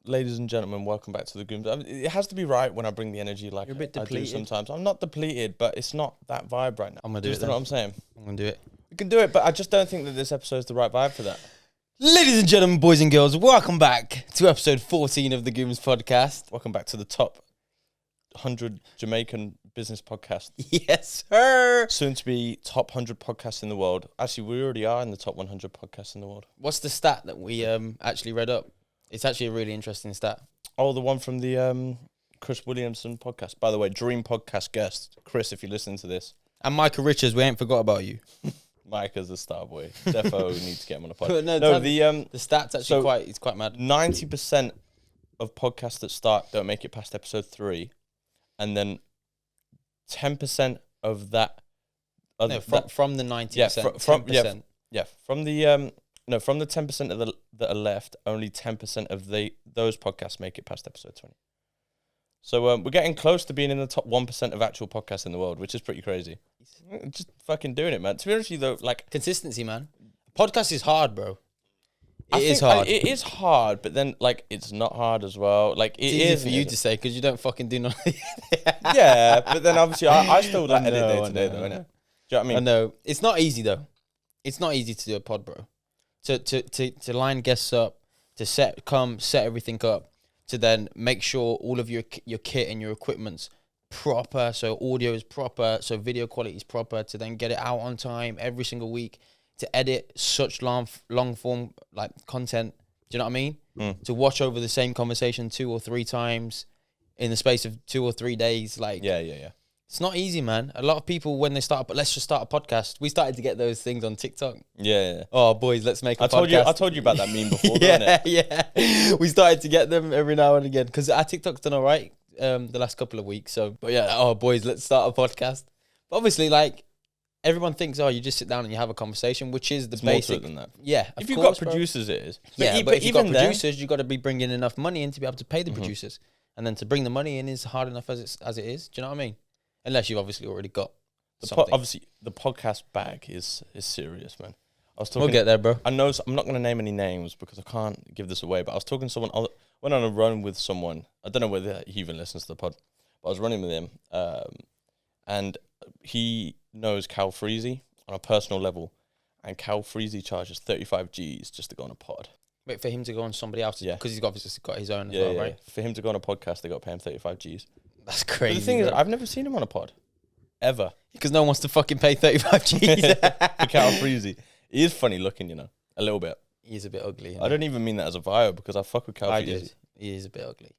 ladies and gentlemen, welcome back to the Gooms. It has to be right when I bring the energy like You're a bit I do depleted. sometimes. I'm not depleted, but it's not that vibe right now. I'm gonna do it. You know what I'm saying? I'm gonna do it. We can do it, but I just don't think that this episode is the right vibe for that. Ladies and gentlemen, boys and girls, welcome back to episode 14 of the Gooms Podcast. Welcome back to the top 100 Jamaican business podcast. Yes, sir. Soon to be top 100 podcasts in the world. Actually, we already are in the top 100 podcasts in the world. What's the stat that we actually read up? It's actually a really interesting stat. Oh, the one from the Chris Williamson podcast. By the way, dream podcast guest. Chris, if you listen to this. And Michael Richards, we ain't forgot about you. Mike is a star boy. Defo needs to get him on a podcast. The stats actually it's quite mad. 90% of podcasts that start don't make it past episode 3. And then 10% of that... From the 90%, from the 10% of that are left, only 10% of those podcasts make it past episode 20. So we're getting close to being in the top 1% of actual podcasts in the world, which is pretty crazy. Just fucking doing it, man. To be honest with you, though, like... Consistency, man. Podcast is hard, bro. It is hard. It is hard, but then, like, it's not hard as well. Like, it's easy for you to say, because you don't fucking do nothing. Yeah, but then, obviously, I still edit day to day, though, innit? Do you know what I mean? I know. It's not easy, though. It's not easy to do a pod, bro. To line guests up, to set everything up, to then make sure all of your kit and your equipment's proper, so audio is proper, so video quality is proper, to then get it out on time every single week, to edit such long form like content. Do you know what I mean? To watch over the same conversation 2 or 3 times in the space of 2 or 3 days, like yeah. It's not easy, man. A lot of people, when they start, but let's just start a podcast. We started to get those things on TikTok. Yeah. Oh, boys, let's make a podcast. I told you about that meme before, yeah. We started to get them every now and again because our TikTok's done all right the last couple of weeks. So, but yeah, oh, boys, let's start a podcast. But obviously, like, everyone thinks, oh, you just sit down and you have a conversation, which is the basic. More to it than that. Yeah. If you've got producers, it is. But if you've got producers, you've got to be bringing enough money in to be able to pay the producers. And then to bring the money in is hard enough as it is. Do you know what I mean? Unless you've obviously already got something. Obviously, the podcast bag is serious, man. I was talking. We'll get there, bro. I know. I'm not going to name any names because I can't give this away. But I was talking to someone. I went on a run with someone. I don't know whether he even listens to the pod. But I was running with him, and he knows Cal Freezy on a personal level, and Cal Freezy charges 35 G's just to go on a pod. Wait for him to go on somebody else, because he's obviously got his own as well, right? For him to go on a podcast, they got to pay him 35 G's. That's crazy. But the thing is, I've never seen him on a pod. Ever. Because no one wants to fucking pay 35 G's. For Cal Freezy. He is funny looking, you know. A little bit. He's a bit ugly. I don't even mean that as a bio because I fuck with Cal Freezy. He is a bit ugly.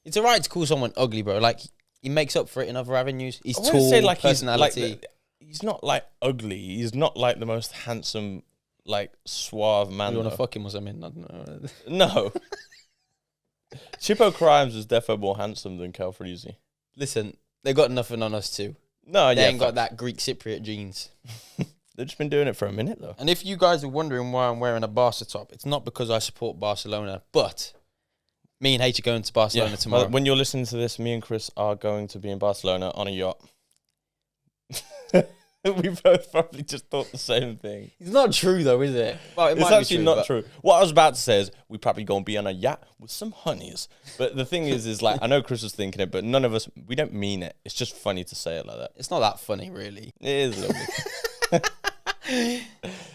It's alright to call someone ugly, bro. Like, he makes up for it in other avenues. He's tall, say, like, personality. He's not, like, ugly. He's not, like, the most handsome, like, suave man. You want to fuck him or something? No. Chippo Crimes is definitely more handsome than Cal Freezy. Listen, they got nothing on us too. No, they ain't got that Greek Cypriot genes. They've just been doing it for a minute, though. And if you guys are wondering why I'm wearing a Barca top, it's not because I support Barcelona, but me and H are going to Barcelona tomorrow. Well, when you're listening to this, me and Chris are going to be in Barcelona on a yacht. We both probably just thought the same thing. It's not true, though, is it? Well, it's actually not true. What I was about to say is we probably going to be on a yacht with some honeys. But the thing is like, I know Chris was thinking it, but none of us, we don't mean it. It's just funny to say it like that. It's not that funny, really. It is a little bit.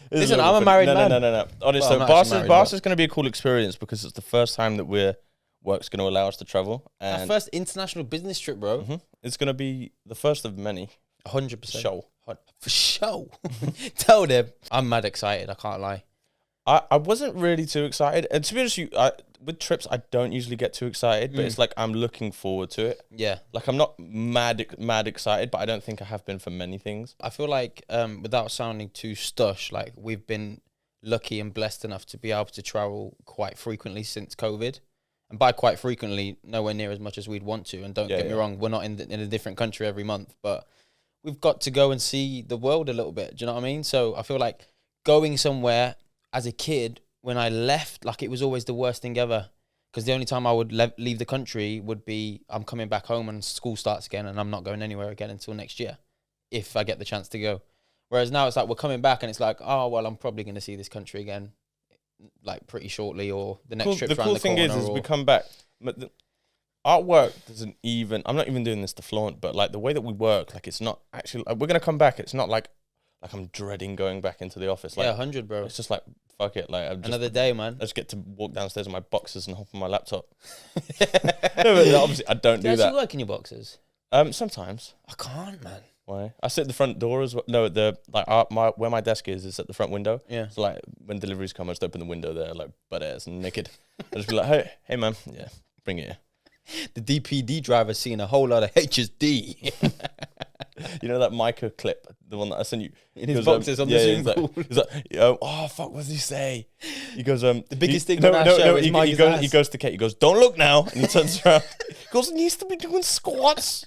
Listen, I'm a married man. No. Honestly, Barca's going to be a cool experience because it's the first time that work's going to allow us to travel. And our first international business trip, bro. Mm-hmm. It's going to be the first of many. 100%. Show. For show. Tell them. I'm mad excited, I can't lie. I wasn't really too excited. And to be honest with you, with trips, I don't usually get too excited, but it's like I'm looking forward to it. Yeah. Like I'm not mad excited, but I don't think I have been for many things. I feel like, without sounding too stush, like we've been lucky and blessed enough to be able to travel quite frequently since COVID. And by quite frequently, nowhere near as much as we'd want to. And don't get me wrong, we're not in a different country every month, but we've got to go and see the world a little bit. Do you know what I mean? So I feel like going somewhere as a kid, when I left, like it was always the worst thing ever. Because the only time I would leave the country would be I'm coming back home and school starts again and I'm not going anywhere again until next year, if I get the chance to go. Whereas now it's like we're coming back and it's like, oh, well, I'm probably going to see this country again like pretty shortly, or the next cool, trip. The cool thing is we come back. But our work doesn't even. I'm not even doing this to flaunt, but like the way that we work, like it's not actually. Like, we're gonna come back. It's not like I'm dreading going back into the office. Like, 100, bro. It's just like fuck it. Like I'm just, another day, man. I just get to walk downstairs in my boxers and hop on my laptop. No, but obviously I don't do you that. actually work in your boxes? Sometimes. I can't, man. Why? I sit at the front door as well. No, where my desk is at the front window. Yeah. So like when deliveries come, I just open the window there, like butt ass and naked. I just be like, hey man, yeah, bring it here. The DPD driver's seeing a whole lot of HSD. You know that Micah clip, the one that I sent you? In his boxes on the Zoom call. He's like, oh fuck, what does he say? He goes, the biggest thing on our show is Micah's ass. He goes to Kate, he goes, don't look now. And he turns around. He goes, he needs to be doing squats.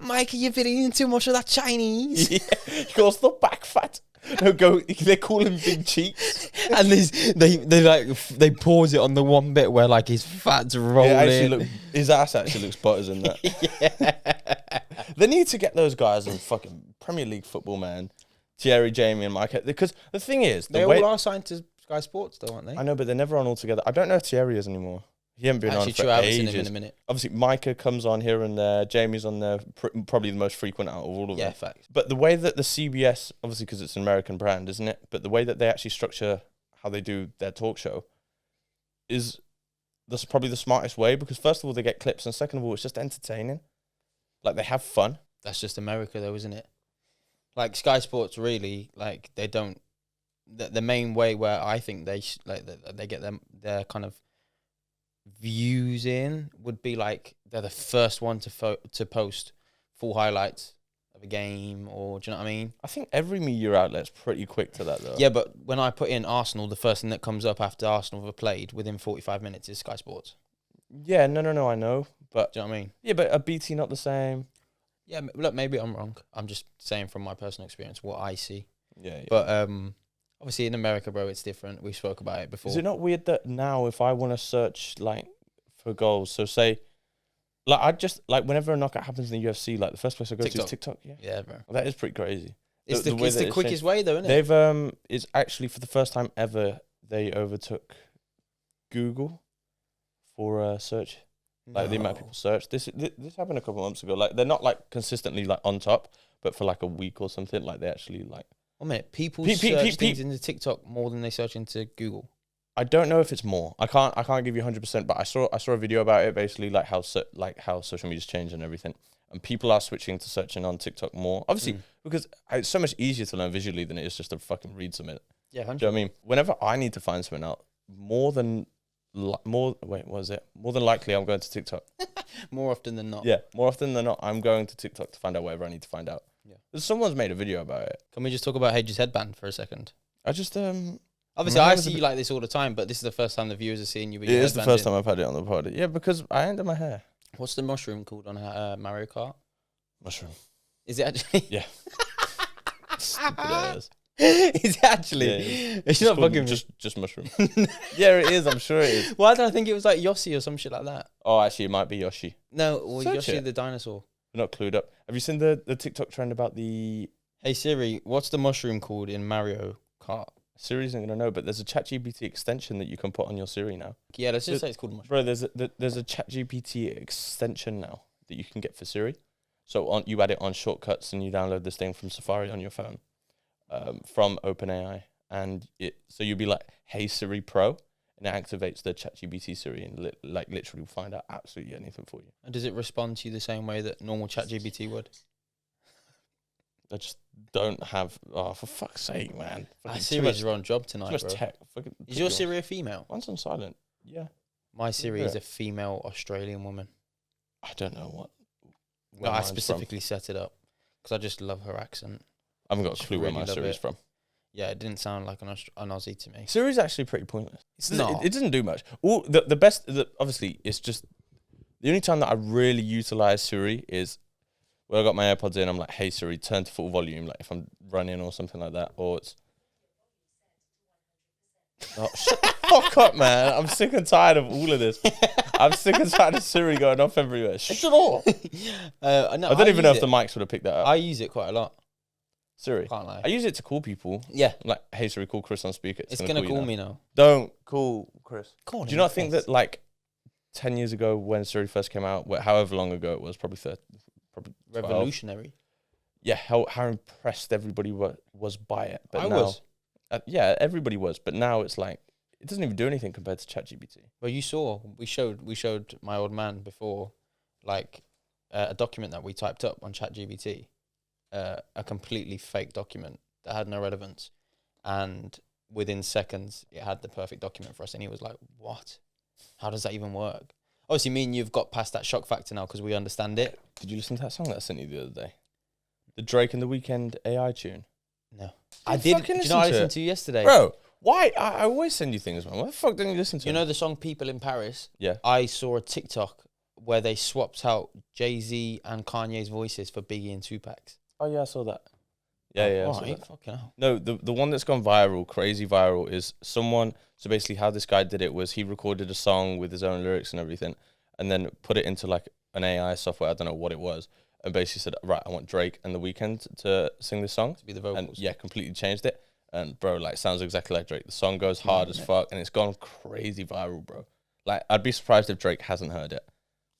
Micah, you've been eating too much of that Chinese. Yeah. He goes, the back fat. They call him big cheeks. And they pause it on the one bit where like his fat's rolling. His ass actually looks butters in that. Yeah. They need to get those guys in fucking Premier League football, man. Thierry, Jamie, and Mike. Because the thing is, they all are signed to Sky Sports, though, aren't they? I know, but they're never on all together. I don't know if Thierry is anymore. He hasn't been on for ages. Seen him in a minute. Obviously, Micah comes on here and there. Jamie's on there, probably the most frequent out of all of them. Yeah, facts. But the way that the CBS, obviously because it's an American brand, isn't it? But the way that they actually structure how they do their talk show that's probably the smartest way, because first of all, they get clips, and second of all, it's just entertaining. Like, they have fun. That's just America, though, isn't it? Like, Sky Sports, really, like, they don't... The main way where I think they get their kind of views in would be like they're the first one to post full highlights of a game, or do you know what I mean? I think every media outlet's pretty quick to that, though. Yeah, but when I put in Arsenal, the first thing that comes up after Arsenal have played within 45 minutes is Sky Sports. Yeah, no, I know, but do you know what I mean? Yeah, but are BT not the same? Yeah, look, maybe I'm wrong. I'm just saying from my personal experience what I see. Yeah. But obviously in America, bro, it's different. We spoke about it before. Is it not weird that now if I want to search like for goals, so say, like I just like whenever a knockout happens in the UFC, like the first place I go to is TikTok. Yeah, bro. Well, that is pretty crazy. It's the quickest way, though, isn't it? They've it's actually for the first time ever they overtook Google for search. Like the amount of people search. This happened a couple of months ago. Like they're not like consistently like on top, but for like a week or something, like they actually like. 1 minute, people search things into TikTok more than they search into Google. I don't know if it's more. I can't give you 100%, but I saw a video about it, basically like how social media's changed and everything, and people are switching to searching on TikTok more. Obviously, because it's so much easier to learn visually than it is just to fucking read something. Yeah, 100%. Do you know what I mean? Whenever I need to find something out, more than likely I'm going to TikTok. More often than not. Yeah, more often than not, I'm going to TikTok to find out whatever I need to find out. Yeah. Someone's made a video about it. Can we just talk about Hedges' headband for a second? I just obviously I see you like this all the time, but this is the first time the viewers are seeing you with your headband. It is the first time I've had it on the pod. Yeah, because I ended my hair. What's the mushroom called on Mario Kart? Mushroom. Is it actually? Yeah. Stupid ass. Is it actually? Yeah, it's not fucking just mushroom. Yeah, it is. I'm sure it is. Why did I think it was like Yoshi or some shit like that? Oh, actually, it might be Yoshi. No, or Yoshi the dinosaur. We're not clued up. Have you seen the TikTok trend about the... Hey Siri, what's the mushroom called in Mario Kart? Siri isn't going to know, but there's a ChatGPT extension that you can put on your Siri now. Yeah, let's just say it's called mushroom. Bro, there's a ChatGPT extension now that you can get for Siri. So you add it on shortcuts and you download this thing from Safari on your phone from OpenAI. And so you'll be like, hey Siri Pro, and it activates the ChatGPT Siri and literally will find out absolutely anything for you. And does it respond to you the same way that normal ChatGPT would? I just don't have... Oh, for fuck's sake, man. Siri's on job tonight, too much bro. tech. Is your Siri a female? One's on silent. Yeah. My Siri is a female Australian woman. I don't know what... No, I specifically set it up because I just love her accent. I haven't got a clue where my Siri's from. Yeah, it didn't sound like an Aussie to me. Siri's actually pretty pointless. It's not. It doesn't do much. The best... obviously, it's just... The only time that I really utilize Siri is... When I got my AirPods in, I'm like, hey Siri, turn to full volume, like if I'm running or something like that. Or it's... Oh, shut the fuck up, man. I'm sick and tired of all of this. I'm sick and tired of Siri going off everywhere. Shut up. I don't even know if the mics would have picked that up. I use it quite a lot. Siri. Can't lie. I use it to call people. Yeah. Like, hey Siri, call Chris on speaker. It's gonna call me now. Don't call Chris. Call Do you not think that like 10 years ago when Siri first came out, however long ago it was, probably 12, revolutionary? Yeah, how impressed everybody was by it. But I now, was. Yeah, everybody was. But now it's like, it doesn't even do anything compared to ChatGPT. Well, you saw, we showed my old man before, like, a document that we typed up on ChatGPT, a completely fake document that had no relevance. And within seconds, it had the perfect document for us. And he was like, what? How does that even work? Obviously, me and you've got past that shock factor now because we understand it. Did you listen to that song that I sent you the other day? The Drake and the Weeknd AI tune? No. I did. Do you know I listened to yesterday? Bro, why? I always send you things, man. What the fuck didn't you listen to? You know the song People in Paris? Yeah. I saw a TikTok where they swapped out Jay-Z and Kanye's voices for Biggie and Tupac's. Oh, yeah, I saw that. Yeah, I saw right. that. Fucking hell. No, the one that's gone viral, crazy viral, is someone... So basically how this guy did it was he recorded a song with his own lyrics and everything and then put it into like an AI software, I don't know what it was, and basically said, right, I want Drake and The Weeknd to sing this song. To be the vocals. And yeah, completely changed it. And bro, like, sounds exactly like Drake. The song goes hard as fuck and it's gone crazy viral, bro. Like, I'd be surprised if Drake hasn't heard it.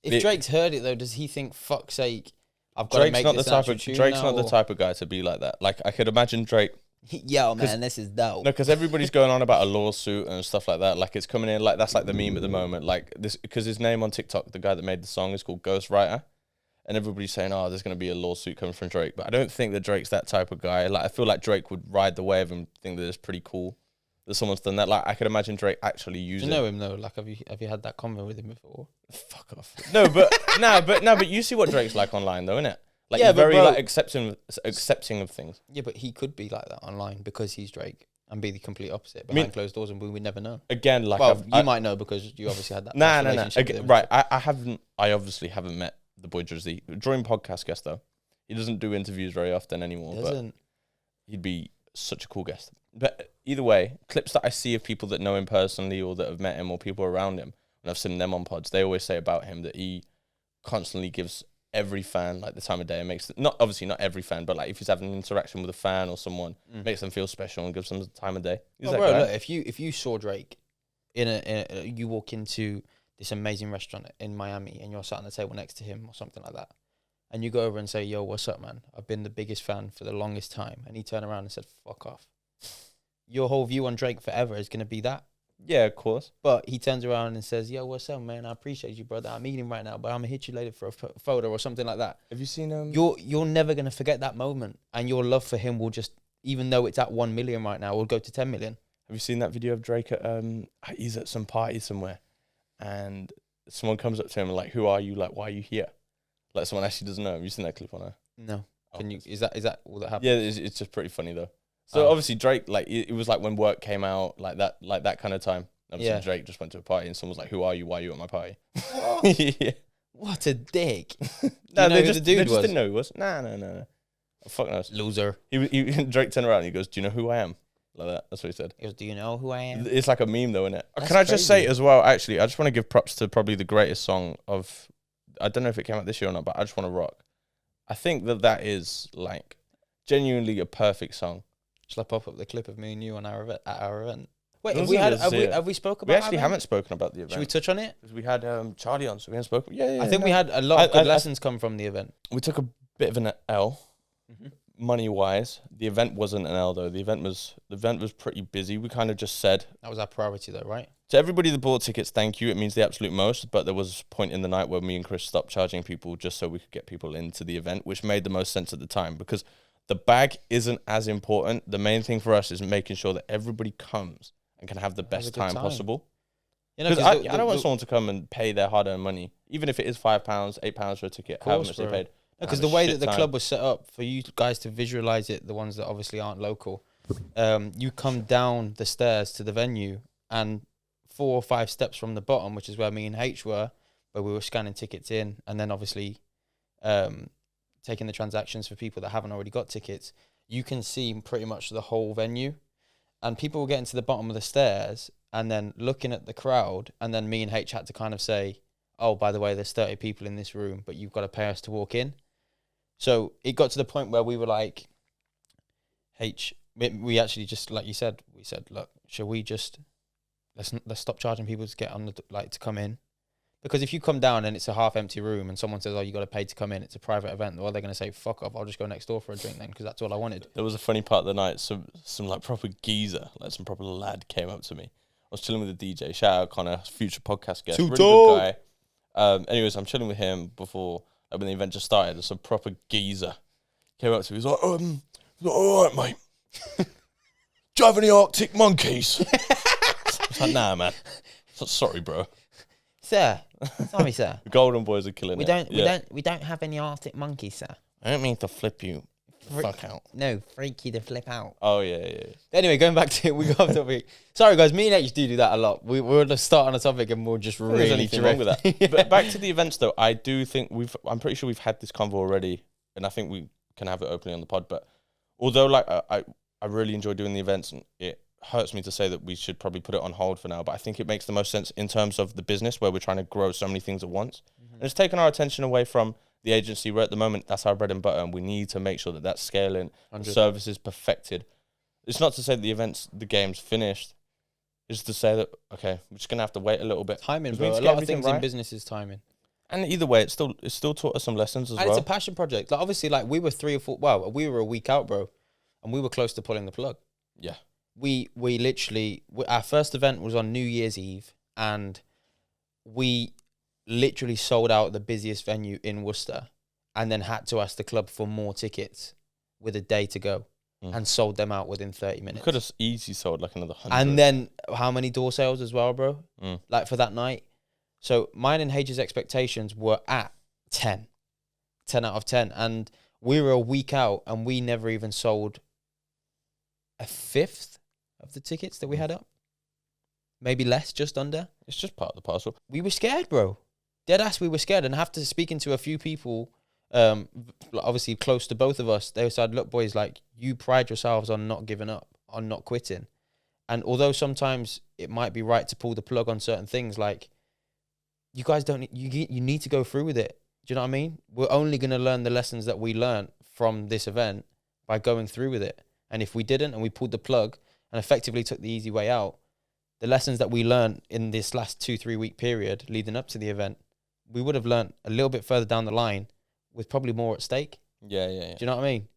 If Drake's heard it though, does he think, fuck's sake, I've got to make this Drake's not the type of guy to be like that. Like, I could imagine Drake... Yo, man, this is dope. No, because everybody's going on about a lawsuit and stuff like that. Like, it's coming in, like, that's like the meme at the moment. Like, this, because his name on TikTok, the guy that made the song, is called Ghostwriter. And everybody's saying, oh, there's going to be a lawsuit coming from Drake. But I don't think that Drake's that type of guy. Like, I feel like Drake would ride the wave and think that it's pretty cool that someone's done that. Like, I could imagine Drake actually using... Do you know him, though? Like, have you had that convo with him before? Fuck off. No, but you see what Drake's like online, though, innit? Like, yeah, he's very like accepting of things. Yeah, but he could be like that online because he's Drake and be the complete opposite behind closed doors, and we would never know. Again, like, well, you might know because you obviously had that. Relationship with him. Right, I obviously haven't met the boy Drizzy. Dream podcast guest though. He doesn't do interviews very often anymore, but he'd be such a cool guest. But either way, clips that I see of people that know him personally or that have met him or people around him, and I've seen them on pods, they always say about him that he constantly gives every fan like the time of day and makes not every fan, but like if he's having an interaction with a fan or someone, makes them feel special and gives them the time of day. Bro, look, if you saw Drake you walk into this amazing restaurant in Miami and you're sat on the table next to him or something like that, and you go over and say, yo, what's up, man? I've been the biggest fan for the longest time, and he turned around and said, fuck off. Your whole view on Drake forever is going to be that. Yeah, of course. But he turns around and says, yo, what's up, man? I appreciate you, brother. I'm eating right now, but I'm going to hit you later for a photo or something like that. Have you seen... You're never going to forget that moment. And your love for him will just, even though it's at 1 million right now, will go to 10 million. Have you seen that video of Drake at... he's at some party somewhere. And someone comes up to him and like, who are you? Like, why are you here? Like, someone actually doesn't know. Have you seen that clip on her? No. Is that all that happened? Yeah, it's just pretty funny, though. So, obviously, Drake, like, it was like when work came out, like that kind of time. Obviously, Drake just went to a party and someone was like, who are you? Why are you at my party? Yeah. What a dick. No, they just didn't know who he was. Nah. Oh, fuck knows. Loser. Drake turned around and he goes, do you know who I am? Like that. That's what he said. He goes, do you know who I am? It's like a meme, though, isn't it? Can I just say as well, actually, I just want to give props to probably the greatest song of... I don't know if it came out this year or not, but I Just Want to Rock. I think that is, like, genuinely a perfect song. Shall I pop up the clip of me and you on at our event? Wait, have we spoke about it? We actually haven't spoken about the event. Should we touch on it? Because we had Charlie on, so we haven't spoken. Yeah. I think we had a lot of good lessons come from the event. We took a bit of an L, money-wise. The event wasn't an L, though. The event was pretty busy. We kind of just said... That was our priority, though, right? To everybody that bought tickets, thank you. It means the absolute most. But there was a point in the night where me and Chris stopped charging people just so we could get people into the event, which made the most sense at the time because the bag isn't as important. The main thing for us is making sure that everybody comes and can have the best time possible. Because I don't want someone to come and pay their hard-earned money, even if it is £5, £8 for a ticket, however much they paid. Because the way that the club was set up, for you guys to visualize it, the ones that obviously aren't local, you come down the stairs to the venue and 4 or 5 steps from the bottom, which is where me and H were, where we were scanning tickets in and then obviously taking the transactions for people that haven't already got tickets, you can see pretty much the whole venue. And people were getting to the bottom of the stairs and then looking at the crowd, and then me and H had to kind of say, oh, by the way, there's 30 people in this room, but you've got to pay us to walk in. So it got to the point where we were like, We actually just, like you said, we said, look, shall we just let's stop charging people to get on to come in, because if you come down and it's a half empty room and someone says, oh, you got to pay to come in, it's a private event, well, they're going to say, fuck off, I'll just go next door for a drink then, because that's all I wanted. There was a funny part of the night. Some like proper geezer, like some proper lad came up to me. I was chilling with the DJ. Shout out Connor, future podcast guest, really good guy. Anyways, I'm chilling with him before when the event just started. And some proper geezer came up to me. He's like, all right, mate. Do you have any Arctic monkeys? I was like, nah, man. Sorry, bro. Sir, sorry, sir. The Golden Boys are killing it. We don't have any Arctic monkeys, sir. I don't mean to flip you fuck out. No, freak you to flip out. Oh, yeah. Anyway, going back to we got off topic. Sorry, guys, me and H do that a lot. We'll just start on a topic and we'll just really anything wrong with that. But back to the events, though, I do think I'm pretty sure we've had this convo already, and I think we can have it openly on the pod. But although, like, I really enjoy doing the events, and it hurts me to say that we should probably put it on hold for now, but I think it makes the most sense in terms of the business where we're trying to grow so many things at once. And it's taken our attention away from the agency where at the moment that's our bread and butter, and we need to make sure that that's scaling, services perfected. It's not to say that the events, the game's finished. It's to say that, okay, we're just going to have to wait a little bit. Timing, bro. A lot of things in business is timing. And either way, it's still taught us some lessons as well. And it's a passion project. Like, obviously, like, we were we were a week out, bro, and we were close to pulling the plug. Yeah. We literally, our first event was on New Year's Eve, and we literally sold out the busiest venue in Worcester, and then had to ask the club for more tickets with a day to go, and sold them out within 30 minutes. We could have easily sold like another 100. And then how many door sales as well, bro? Like, for that night. So mine and H's expectations were at 10 out of 10. And we were a week out, and we never even sold a fifth of the tickets that we had up. Maybe less, just under. It's just part of the parcel. We were scared, bro. Dead ass, we were scared. And after speaking to a few people, obviously close to both of us, they said, look, boys, like, you pride yourselves on not giving up, on not quitting. And although sometimes it might be right to pull the plug on certain things, like, you guys you need to go through with it. Do you know what I mean? We're only going to learn the lessons that we learned from this event by going through with it. And if we didn't, and we pulled the plug and effectively took the easy way out, the lessons that we learned in this last 2-3 week period leading up to the event, we would have learned a little bit further down the line with probably more at stake. Yeah. Do you know what I mean?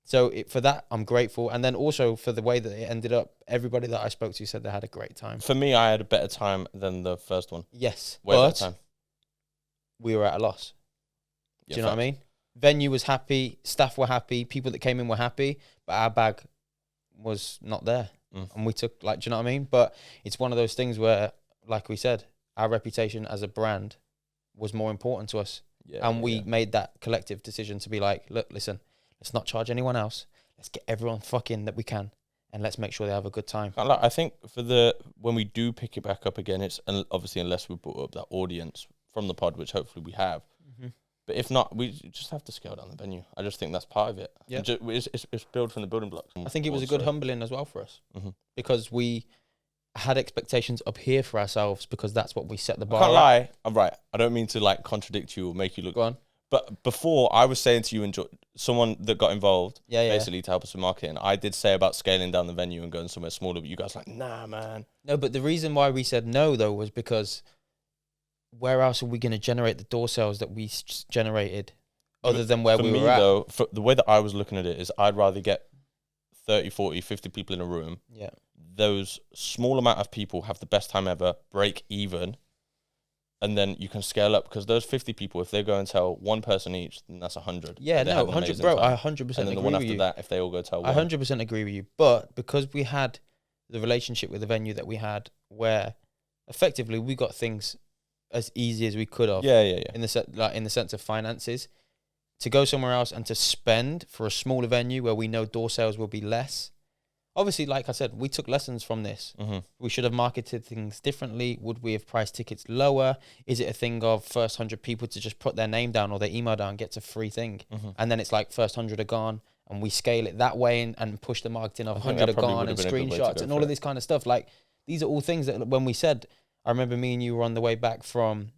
So for that, I'm grateful. And then also for the way that it ended up, everybody that I spoke to said they had a great time. For me, I had a better time than the first one. Yes. Way better time. We were at a loss. Yeah, do you know what I mean? Venue was happy, staff were happy, people that came in were happy, but our bag was not there. And we took, like, do you know what I mean? But it's one of those things where, like we said, our reputation as a brand was more important to us. Yeah, and we made that collective decision to be like, look, listen, let's not charge anyone else. Let's get everyone fucking that we can, and let's make sure they have a good time. I think when we do pick it back up again, it's obviously unless we brought up that audience from the pod, which hopefully we have. But if not, we just have to scale down the venue. I just think that's part of it. Yeah, it's built from the building blocks. I think it was a good humbling as well for us, because we had expectations up here for ourselves, because that's what we set the bar. I can't lie. I'm right. I don't mean to like contradict you or make you look. Go on. But before, I was saying to you, someone that got involved, basically to help us with marketing, I did say about scaling down the venue and going somewhere smaller, but you guys were like, nah, man. No, but the reason why we said no, though, was because where else are we going to generate the door sales that we generated other than where we were at? Though, for the way that I was looking at it is I'd rather get 30, 40, 50 people in a room. Yeah. Those small amount of people have the best time ever, break even, and then you can scale up, because those 50 people, if they go and tell one person each, then that's 100. Yeah, no, 100, bro, I 100% agree with you. And then the one after that, if they all go tell one. I 100% agree with you. But because we had the relationship with the venue that we had, where effectively we got things as easy as we could have. Yeah. In the sense of finances, to go somewhere else and to spend for a smaller venue where we know door sales will be less. Obviously, like I said, we took lessons from this. We should have marketed things differently. Would we have priced tickets lower? Is it a thing of first 100 people to just put their name down or their email down, gets a free thing? And then it's like first 100 are gone, and we scale it that way and push the marketing of 100 are gone and screenshots and all of this kind of stuff. Like, these are all things that when we said, I remember me and you were on the way back from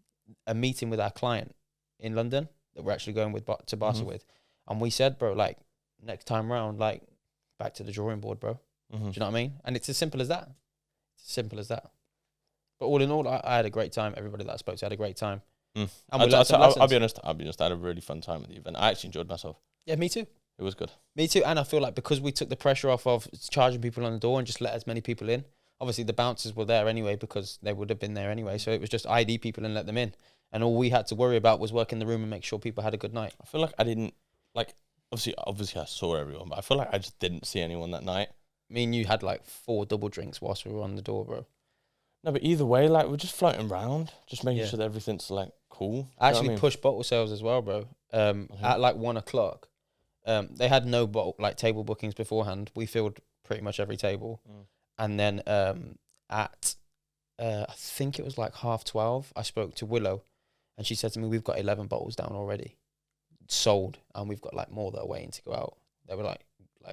a meeting with our client in London that we're actually going to Barca with. And we said, bro, like, next time round, like, back to the drawing board, bro. Mm-hmm. Do you know what I mean? And it's as simple as that. It's as simple as that. But all in all, I had a great time. Everybody that I spoke to had a great time. Mm. And we learned some lessons. I'll be honest. I had a really fun time at the event. I actually enjoyed myself. Yeah, me too. It was good. Me too. And I feel like because we took the pressure off of charging people on the door and just let as many people in. Obviously, the bouncers were there anyway because they would have been there anyway. So it was just ID people and let them in. And all we had to worry about was work in the room and make sure people had a good night. I feel like I didn't, like, obviously I saw everyone, but I feel like I just didn't see anyone that night. Me and you had like 4 double drinks whilst we were on the door, bro. No, but either way, like, we're just floating around, just making sure that everything's, like, cool. I actually pushed bottle sales as well, bro. At like 1 o'clock. They had no table bookings beforehand. We filled pretty much every table. And then at I think it was like 12:30, I spoke to Willow, and she said to me, "We've got 11 bottles down already, sold, and we've got like more that are waiting to go out." They were like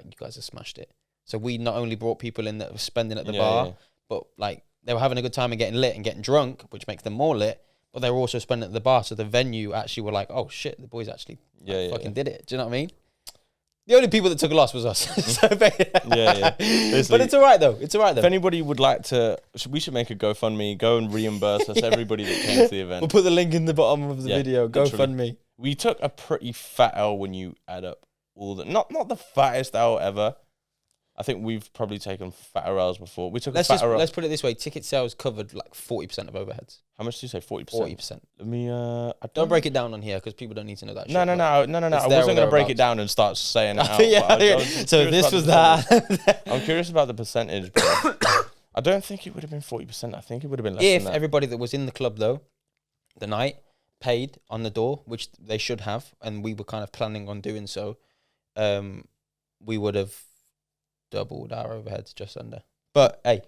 you guys have smashed it. So we not only brought people in that were spending at the bar, but like they were having a good time and getting lit and getting drunk, which makes them more lit. But they were also spending at the bar, so the venue actually were like, "Oh shit, the boys actually fucking did it." Do you know what I mean? The only people that took a loss was us. So, but it's all right though. If anybody would like to, we should make a GoFundMe. Go and reimburse us, everybody that came to the event. We'll put the link in the bottom of the video. GoFundMe. We took a pretty fat L when you add up all the, not the fattest L ever. I think we've probably taken fatter L's before. We took let's put it this way: ticket sales covered like 40% of overheads. How much did you say? 40%. 40%. Let me. Don't break it down on here because people don't need to know that. No. I wasn't going to break it down and start saying it out. So this was that. I'm curious about the percentage. But I don't think it would have been 40%. I think it would have been less than that. If everybody that was in the club though, the night paid on the door, which they should have, and we were kind of planning on doing so, we would have doubled our overheads just under. But hey,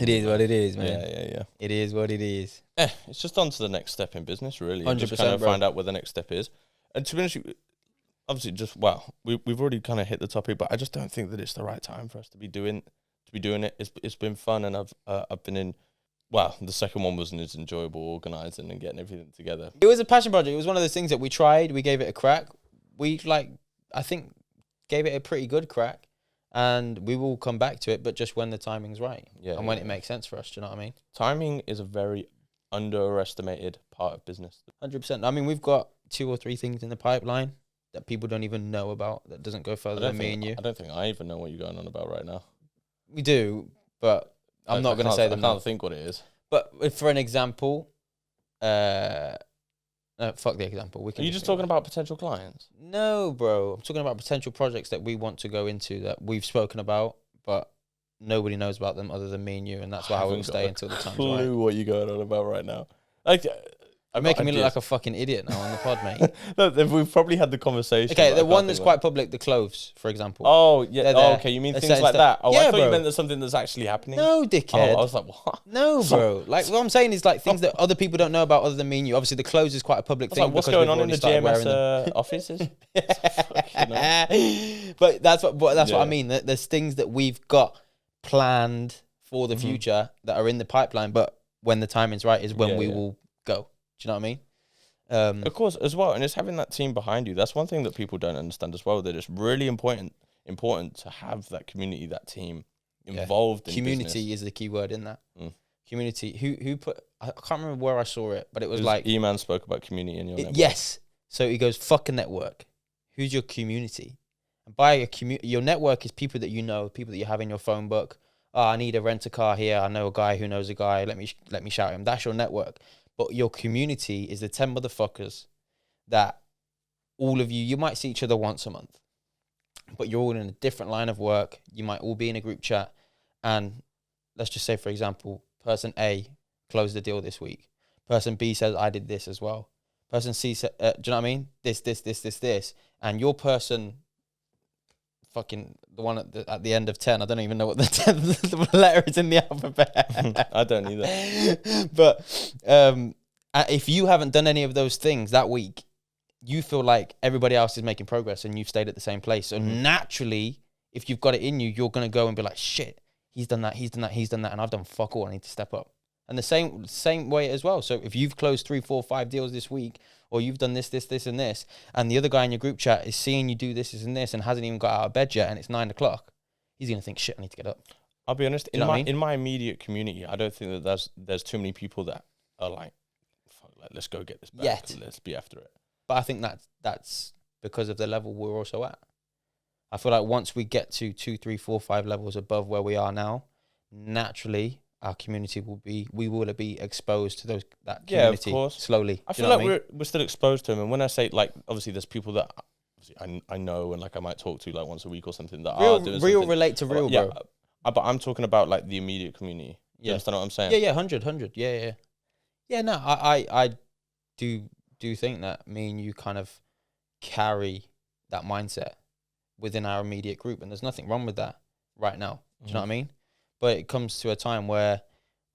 it is what it is, man. Yeah. It is what it is. It's just on to the next step in business, really. 100%, just kind of find out where the next step is. And to be honest, obviously, we've already kind of hit the topic, but I just don't think that it's the right time for us to be doing it. It's been fun, and I've been in. Well, the second one wasn't as enjoyable organising and getting everything together. It was a passion project. It was one of those things that we tried. We gave it a crack. I think, gave it a pretty good crack. And we will come back to it, but just when the timing's right. Yeah. And when it makes sense for us, do you know what I mean? Timing is a very underestimated part of business. 100%. I mean, we've got 2 or 3 things in the pipeline that people don't even know about, that doesn't go further than me and you. I don't think I even know what you're going on about right now. We do, but I'm not going to say them now. I can't think what it is. But for an example, fuck the example. Are you just talking about potential clients? No, bro. I'm talking about potential projects that we want to go into that we've spoken about, but nobody knows about them other than me and you, and that's why I will stay until the time's right. I clue what you're going on about right now. Like, you're making me look like a fucking idiot now on the pod, mate. No, we've probably had the conversation. Okay, the one that's quite public, the clothes, for example. Oh, yeah. Oh, okay, you mean things like that? Oh, I thought you meant there's something that's actually happening. No, dickhead. Oh, I was like, what? No, bro. Like, what I'm saying is, like, things that other people don't know about other than me and you. Obviously, the clothes is quite a public thing. Like, what's going on in the GMS offices? But that's what I mean. There's things that we've got planned for the future that are in the pipeline, but when the timing's right is when we will go. Do you know what I mean? Of course, as well, and it's having that team behind you. That's one thing that people don't understand as well. That it's really important to have that community, that team involved. Community is the key word in that. Community. Who put? I can't remember where I saw it, but it was like E-Man spoke about community in your network. Yes. So he goes, "Fuck a network. Who's your community?" And by a your network is people that you know, people that you have in your phone book. Oh, I need a rent a car here. I know a guy who knows a guy. Let me shout him. That's your network. But your community is the 10 motherfuckers that all of you might see each other once a month, but you're all in a different line of work. You might all be in a group chat. And let's just say, for example, person A closed the deal this week. Person B says, I did this as well. Person C said, do you know what I mean? This. And your person, fucking the one at the end of 10, I don't even know what the 10th letter is in the alphabet. I don't either. But if you haven't done any of those things that week, you feel like everybody else is making progress and you've stayed at the same place. So naturally, if you've got it in you, you're going to go and be like, shit, he's done that, and I've done fuck all, I need to step up. And the same way as well. So if you've closed 3, 4, 5 deals this week, or you've done this, and this, and the other guy in your group chat is seeing you do this and this and hasn't even got out of bed yet, and it's 9 o'clock, he's going to think, shit, I need to get up. I'll be honest, You know what I mean? in my immediate community, I don't think that there's too many people that are like, fuck, like, let's go get this back. Yet. Let's be after it. But I think that's because of the level we're also at. I feel like once we get to 2, 3, 4, 5 levels above where we are now, naturally our community will be exposed to that community slowly. I feel like we're still exposed to them. And when I say, like, obviously there's people that I know and like I might talk to like once a week or something that are doing real something. relate to real, bro. But I'm talking about like the immediate community. You understand what I'm saying? Yeah, 100. Yeah, no, I do think that me and you kind of carry that mindset within our immediate group, and there's nothing wrong with that right now. Do you know what I mean? But it comes to a time where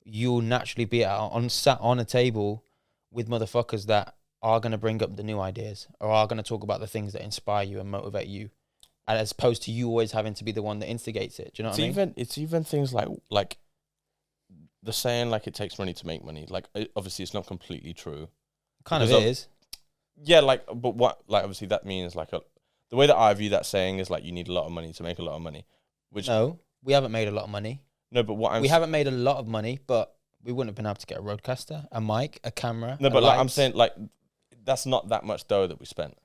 you'll naturally be sat on a table with motherfuckers that are going to bring up the new ideas or are going to talk about the things that inspire you and motivate you, as opposed to you always having to be the one that instigates it. Do you know what I mean? It's even things like the saying, like, it takes money to make money. Like, obviously it's not completely true. Kind of is. Yeah, like, but what, like, obviously that means like the way that I view that saying is like you need a lot of money to make a lot of money. Which no, we haven't made a lot of money. No, but we haven't made a lot of money, but we wouldn't have been able to get a roadcaster, a mic, a camera. No, but like I'm saying, like, that's not that much dough that we spent.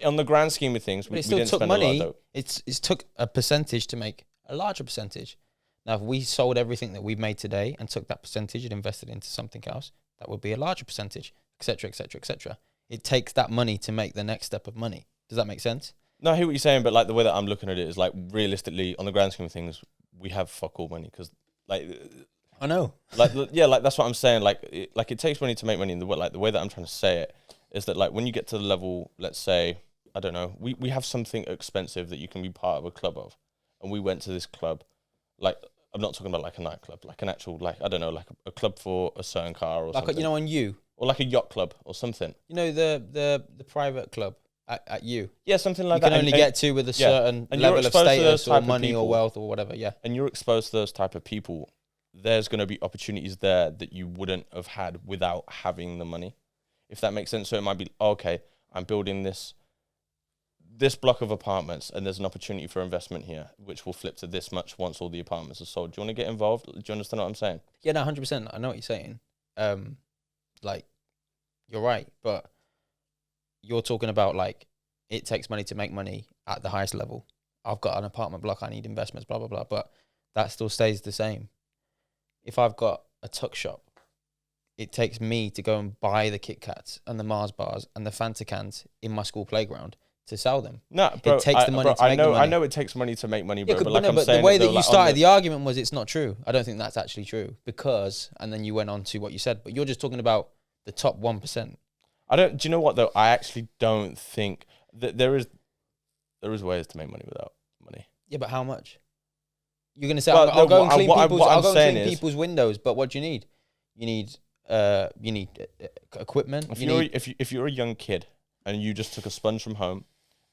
On the grand scheme of things, we didn't spend money. A lot of dough. It's took a percentage to make a larger percentage. Now, if we sold everything that we've made today and took that percentage and invested into something else, that would be a larger percentage, etc., etc., etc. It takes that money to make the next step of money. Does that make sense? No, I hear what you're saying, but like the way that I'm looking at it is like realistically, on the grand scheme of things, we have fuck all money because, like, I know, like, yeah, like that's what I'm saying. Like, it takes money to make money. And the way that I'm trying to say it is that, like, when you get to the level, let's say, I don't know, we have something expensive that you can be part of a club of, and we went to this club, like, I'm not talking about like a nightclub, like an actual, like, I don't know, like a club for a certain car or like something. You know, on you, or like a yacht club or something. You know, the private club. At you. Yeah, something like that. You can only get to with a certain level of status or money or wealth or whatever, yeah. And you're exposed to those type of people. There's going to be opportunities there that you wouldn't have had without having the money, if that makes sense. So it might be, okay, I'm building this block of apartments and there's an opportunity for investment here, which will flip to this much once all the apartments are sold. Do you want to get involved? Do you understand what I'm saying? Yeah, no, 100%. I know what you're saying. Like, you're right, but you're talking about, like, it takes money to make money at the highest level. I've got an apartment block, I need investments, blah, blah, blah. But that still stays the same. If I've got a tuck shop, it takes me to go and buy the Kit Kats and the Mars bars and the Fanta cans in my school playground to sell them. No, bro, it takes the money to make the money. I know it takes money to make money, bro. Yeah, but like I'm but saying, the way that you started the argument was it's not true. I don't think that's actually true because, and then you went on to what you said, but you're just talking about the top 1%. Do you know what though? I actually don't think that there is ways to make money without money. Yeah, but how much? You're going to say, I'll go and clean people's windows, but what do you need? You need equipment. If you're a young kid and you just took a sponge from home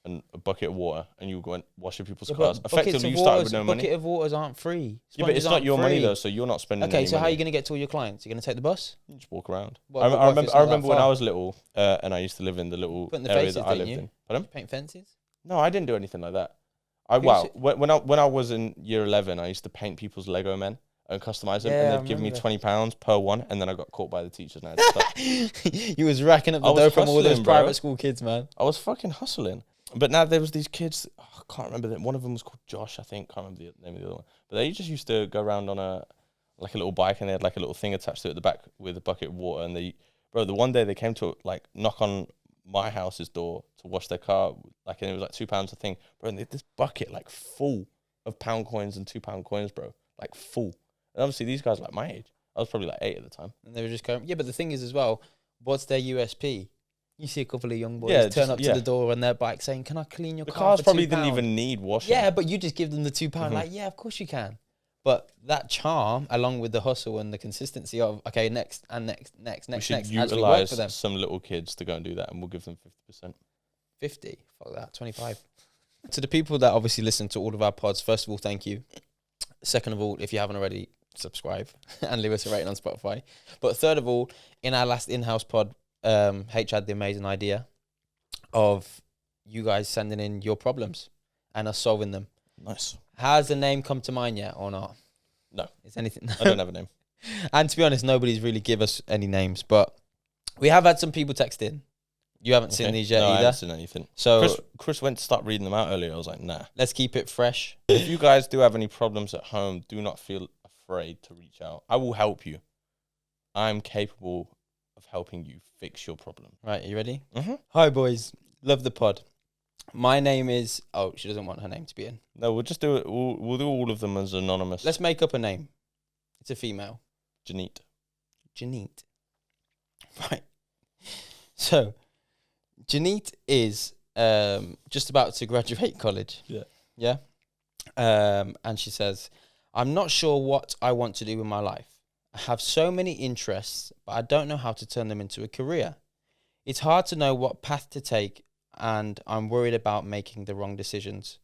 and a bucket of water and you go and wash people's cars, effectively you started with no money. Bucket of waters aren't free. Yeah, but it's not your money though, so you're not spending. Okay, any so money. how are you going to get to all your clients? You're going to take the bus? You just walk around. I remember when I was little and I used to live in the little area that I lived in. Pardon? Paint fences? No, I didn't do anything like that. When I was in year 11, I used to paint people's Lego men and customize them, and they'd give me £20 per one, and then I got caught by the teachers. And I had to stop. You was racking up the dough from all those private school kids, man. I was fucking hustling. But now there was these kids, I can't remember them. One of them was called Josh, I think. Can't remember the name of the other one. But they just used to go around on a little bike, and they had like a little thing attached to it at the back with a bucket of water. And the one day they came to like knock on my house's door to wash their car, like, and it was like £2 a thing, bro. And they had this bucket like full of pound coins and £2 coins, bro, like full. And obviously these guys are like my age. I was probably like 8 at the time. And they were just going, yeah. But the thing is as well, what's their USP? You see a couple of young boys turn up to the door on their bike saying, "Can I clean your car?" The cars probably didn't even need washing. Yeah, but you just give them the £2, like, yeah, of course you can. But that charm, along with the hustle and the consistency of, okay, next and next, we should utilize some little kids to go and do that, and we'll give them 50%. 50? Fuck that, 25. To the people that obviously listen to all of our pods, first of all, thank you. Second of all, if you haven't already, subscribe and leave us a rating on Spotify. But third of all, in our last in-house pod, H had the amazing idea of you guys sending in your problems and us solving them. Nice. Has the name come to mind yet or not? No. Is anything? I don't have a name. And to be honest, nobody's really give us any names, but we have had some people text in. You haven't seen these yet no, I either. haven't seen anything. So Chris went to start reading them out earlier. I was like, nah. let's keep it fresh. If you guys do have any problems at home, do not feel afraid to reach out. I will help you. I'm capable of helping you fix your problem. Right, you ready? Mm-hmm. Hi, boys. Love the pod. My name is... Oh, she doesn't want her name to be in. No, we'll just do it. We'll do all of them as anonymous. Let's make up a name. It's a female. Janeet. Janeet. Right. So, Janeet is just about to graduate college. Yeah. Yeah? And she says, I'm not sure what I want to do with my life. I have so many interests, but I don't know how to turn them into a career. It's hard to know what path to take, and I'm worried about making the wrong decisions.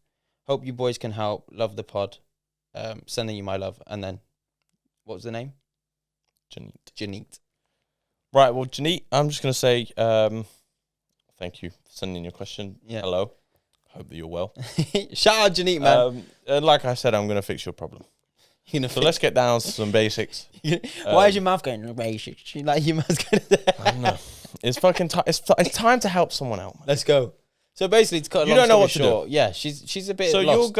Hope you boys can help. Love the pod. Sending you my love. And then, what was the name? Janeet. Janeet. Right, well, Janeet, I'm just going to say thank you for sending in your question. Yeah. Hello. Hope that you're well. Shout out Janeet, man. And like I said, I'm going to fix your problem. So let's get down to some basics. Why is your mouth going basics? Like your mouth's going I don't know. It's fucking time. It's time to help someone out, man. Let's go. So basically, it's cut. You don't know what to do. Yeah, she's a bit. So lost.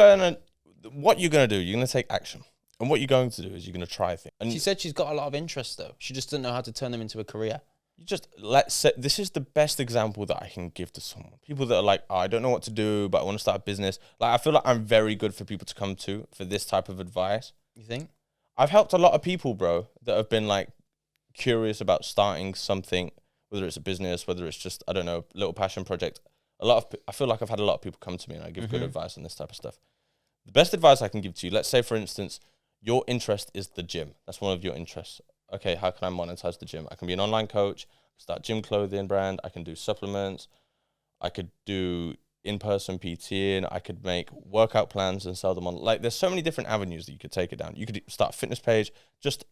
what you're gonna do? You're gonna take action, and what you're going to do is you're gonna try things. And she said she's got a lot of interests though. She just doesn't know how to turn them into a career. You just let's say this is the best example that I can give to someone. People that are like, oh, I don't know what to do, but I want to start a business. Like, I feel like I'm very good for people to come to for this type of advice. You think? I've helped a lot of people, bro, that have been like curious about starting something, whether it's a business, whether it's just, I don't know, a little passion project. I feel like I've had a lot of people come to me and I give good advice on this type of stuff. The best advice I can give to you, let's say, for instance, your interest is the gym. That's one of your interests. Okay, how can I monetize the gym? I can be an online coach, start gym clothing brand. I can do supplements. I could do in-person PTing. I could make workout plans and sell them on. Like, there's so many different avenues that you could take it down. You could start a fitness page just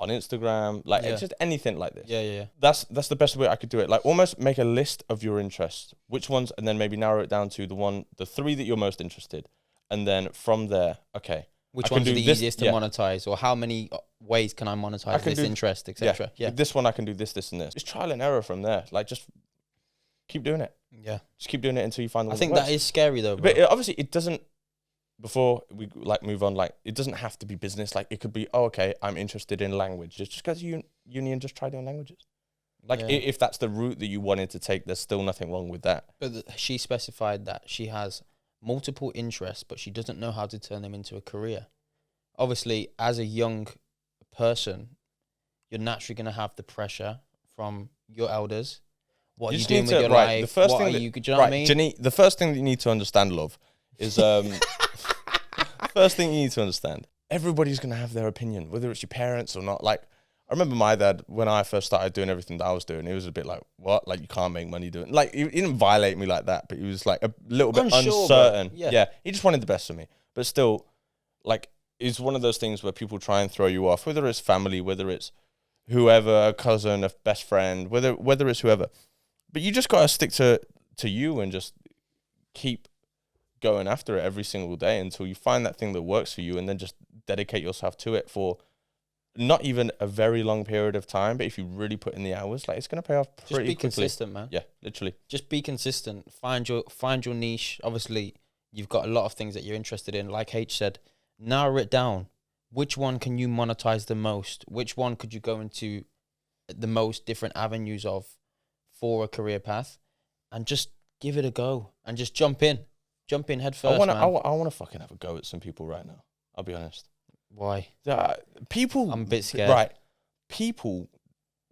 on Instagram. Like, it's just anything like this. Yeah. That's the best way I could do it. Like, almost make a list of your interests, which ones, and then maybe narrow it down to the 3 that you're most interested. And then from there, okay. Which ones are the easiest to monetize, or how many ways can I monetize this interest, etc. Yeah. With this one, I can do this, and this. It's trial and error from there. Like, just keep doing it. Yeah. Just keep doing it until you find the one I think that works. that is scary though, bro. But obviously, it doesn't, before we like move on, like, it doesn't have to be business. Like, it could be, oh, okay, I'm interested in language. Just go to uni and just try doing languages. Like, if that's the route that you wanted to take, there's still nothing wrong with that. But she specified that she has multiple interests, but she doesn't know how to turn them into a career. Obviously, as a young person, you're naturally going to have the pressure from your elders. What are you doing with your life? The first what thing are that, you, do you know what I mean? Jenny, the first thing that you need to understand, love, is first thing you need to understand. Everybody's going to have their opinion, whether it's your parents or not. Like, I remember my dad, when I first started doing everything that I was doing, he was a bit like, what? Like, you can't make money doing... Like, he didn't violate me like that, but he was like a little bit uncertain. Yeah, he just wanted the best for me. But still, like, it's one of those things where people try and throw you off, whether it's family, whether it's whoever, a cousin, a best friend, whether it's whoever. But you just got to stick to you and just keep going after it every single day until you find that thing that works for you, and then just dedicate yourself to it for not even a very long period of time. But if you really put in the hours, like, it's going to pay off pretty quickly. Just be consistent, man. Yeah, literally. Just be consistent. Find your niche. Obviously, you've got a lot of things that you're interested in. Like H said, narrow it down. Which one can you monetize the most? Which one could you go into the most different avenues of for a career path? And just give it a go and just jump in head first. I want to fucking have a go at some people right now. I'll be honest. Why? People. I'm a bit scared. Right. People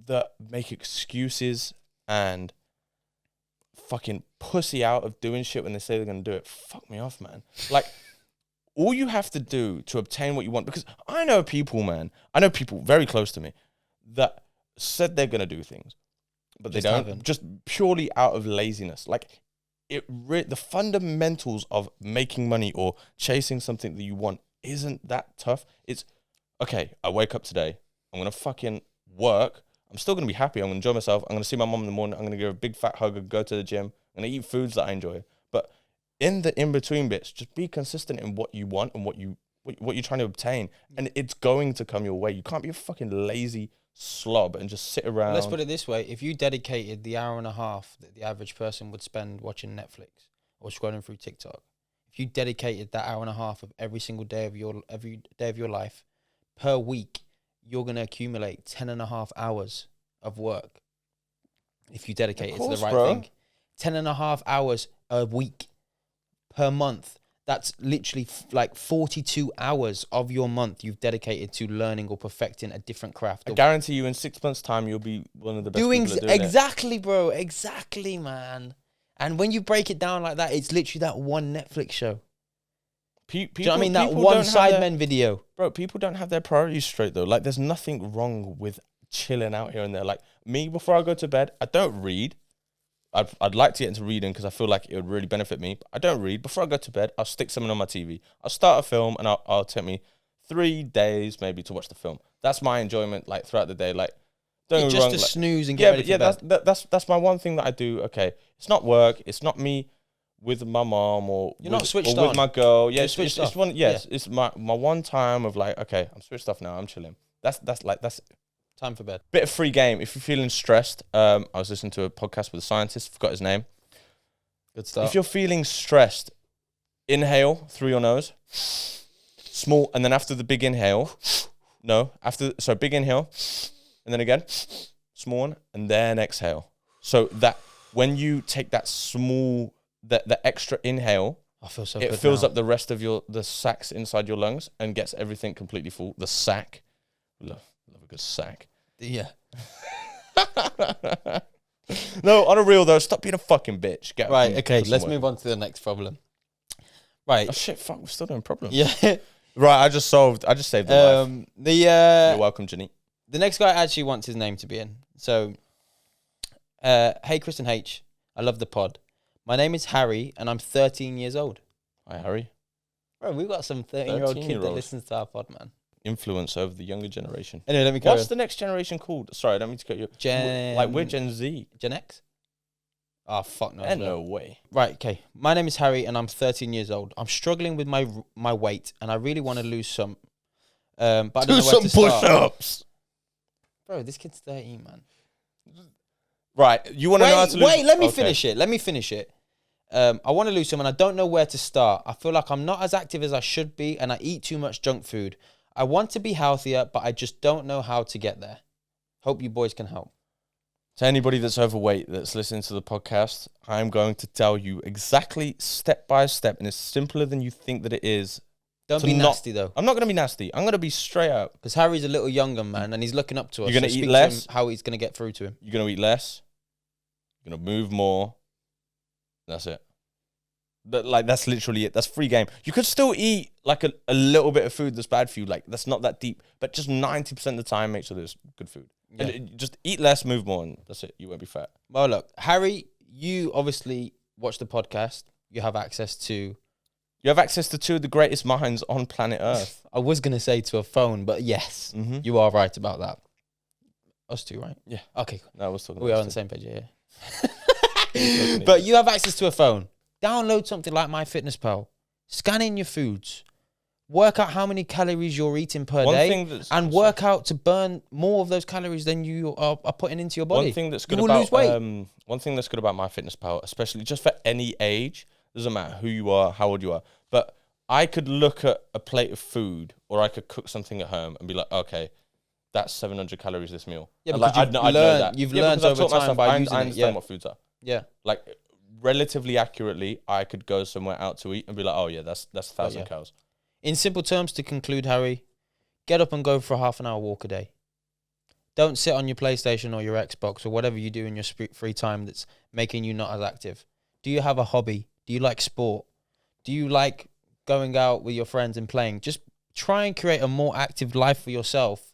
that make excuses and fucking pussy out of doing shit when they say they're going to do it. Fuck me off, man. Like, all you have to do to obtain what you want, because I know people very close to me that said they're going to do things, but they don't, just purely out of laziness. Like, the fundamentals of making money or chasing something that you want isn't that tough. It's, okay, I wake up today, I'm going to fucking work, I'm still going to be happy. I'm going to enjoy myself. I'm going to see my mom in the morning. I'm going to give her a big fat hug and go to the gym. I'm going to eat foods that I enjoy. But in the in-between bits, just be consistent in what you want and what you're trying to obtain. And it's going to come your way. You can't be a fucking lazy slob and just sit around. Let's put it this way. If you dedicated the hour and a half that the average person would spend watching Netflix or scrolling through TikTok, if you dedicated that hour and a half of every day of your life per week, you're going to accumulate 10.5 hours of work. If you dedicate it to the right thing, 10.5 hours a week per month. That's literally like 42 hours of your month you've dedicated to learning or perfecting a different craft. I guarantee you in 6 months' time, you'll be one of the best people at doing exactly, bro. Exactly, man. And when you break it down like that, it's literally that one Netflix show. Do you know what I mean? That one Sidemen video. Bro, people don't have their priorities straight, though. Like, there's nothing wrong with chilling out here and there. Like, me, before I go to bed, I don't read. I'd like to get into reading because I feel like it would really benefit me. But I don't read. Before I go to bed, I'll stick something on my TV. I'll start a film and I'll take me 3 days maybe to watch the film. That's my enjoyment, like, throughout the day. Like, don't get me wrong, just to like, snooze and get ready for bed. That's my one thing that I do. Okay, it's not work. It's not me with my mom or not switched on with my girl. Yeah, it's one. Yes, yeah. It's my one time of like, okay, I'm switched off now. I'm chilling. That's time for bed. Bit of free game. If you're feeling stressed, I was listening to a podcast with a scientist. Forgot his name. Good stuff. If you're feeling stressed, inhale through your nose, small, and then after the big inhale, big inhale, and then again, small one, and then exhale. So that when you take that small, the extra inhale, I feel so it fills up the rest of the sacs inside your lungs and gets everything completely full. The sac, love a good sac. Yeah. No, on a real though, stop being a fucking bitch. Right, okay, let's move on to the next problem. Right. Oh shit, fuck, we're still doing problems. Yeah. Right, I just saved the life. You're welcome, Jenny. The next guy actually wants his name to be in. So, hey, Chris and H, I love the pod. My name is Harry, and I'm 13 years old. Hi, Harry. Bro, we've got some 13-year-old kid that listens to our pod, man. Influence over the younger generation. Anyway, let me go. What's the next generation called? Sorry, I don't mean to cut you. We're Gen Z. Gen X? Oh, fuck no. No way. Right, okay. My name is Harry, and I'm 13 years old. I'm struggling with my weight, and I really want to lose some. But I don't know where to start. push-ups. Bro, this kid's 13, man. Right, you want to know how to lose... Wait, let me finish it. I want to lose some, and I don't know where to start. I feel like I'm not as active as I should be, and I eat too much junk food. I want to be healthier, but I just don't know how to get there. Hope you boys can help. To anybody that's overweight that's listening to the podcast, I'm going to tell you exactly step by step, and it's simpler than you think that it is. Don't be nasty, though. I'm not going to be nasty. I'm going to be straight up. Because Harry's a little younger, man, and he's looking up to us. You're going to eat less? How he's going to get through to him. You're going to eat less. You're going to move more. That's it. That's literally it. That's free game. You could still eat like a little bit of food that's bad for you. Like, that's not that deep. But just 90% of the time, make sure there's good food. Yeah. And just eat less, move more, and that's it. You won't be fat. Well, look, Harry, you obviously watch the podcast. You have access to... You have access to two of the greatest minds on planet Earth. I was going to say to a phone, but yes, you are right about that. Us two, right? Yeah. Okay, cool. No, I was talking We are on the same page, yeah. But you have access to a phone. Download something like MyFitnessPal. Scan in your foods. Work out how many calories you're eating per day. And work out to burn more of those calories than you are putting into your body. One thing that's good about MyFitnessPal, especially just for any age, doesn't matter who you are, how old you are, but I could look at a plate of food or I could cook something at home and be like, okay, that's 700 calories this meal. Yeah, because you've learned over time by using it. I understand what foods are. Yeah. Like, relatively accurately, I could go somewhere out to eat and be like, oh yeah, that's 1,000 calories. In simple terms, to conclude, Harry, get up and go for a half an hour walk a day. Don't sit on your PlayStation or your Xbox or whatever you do in your free time that's making you not as active. Do you have a hobby? Do you like sport? Do you like going out with your friends and playing? Just try and create a more active life for yourself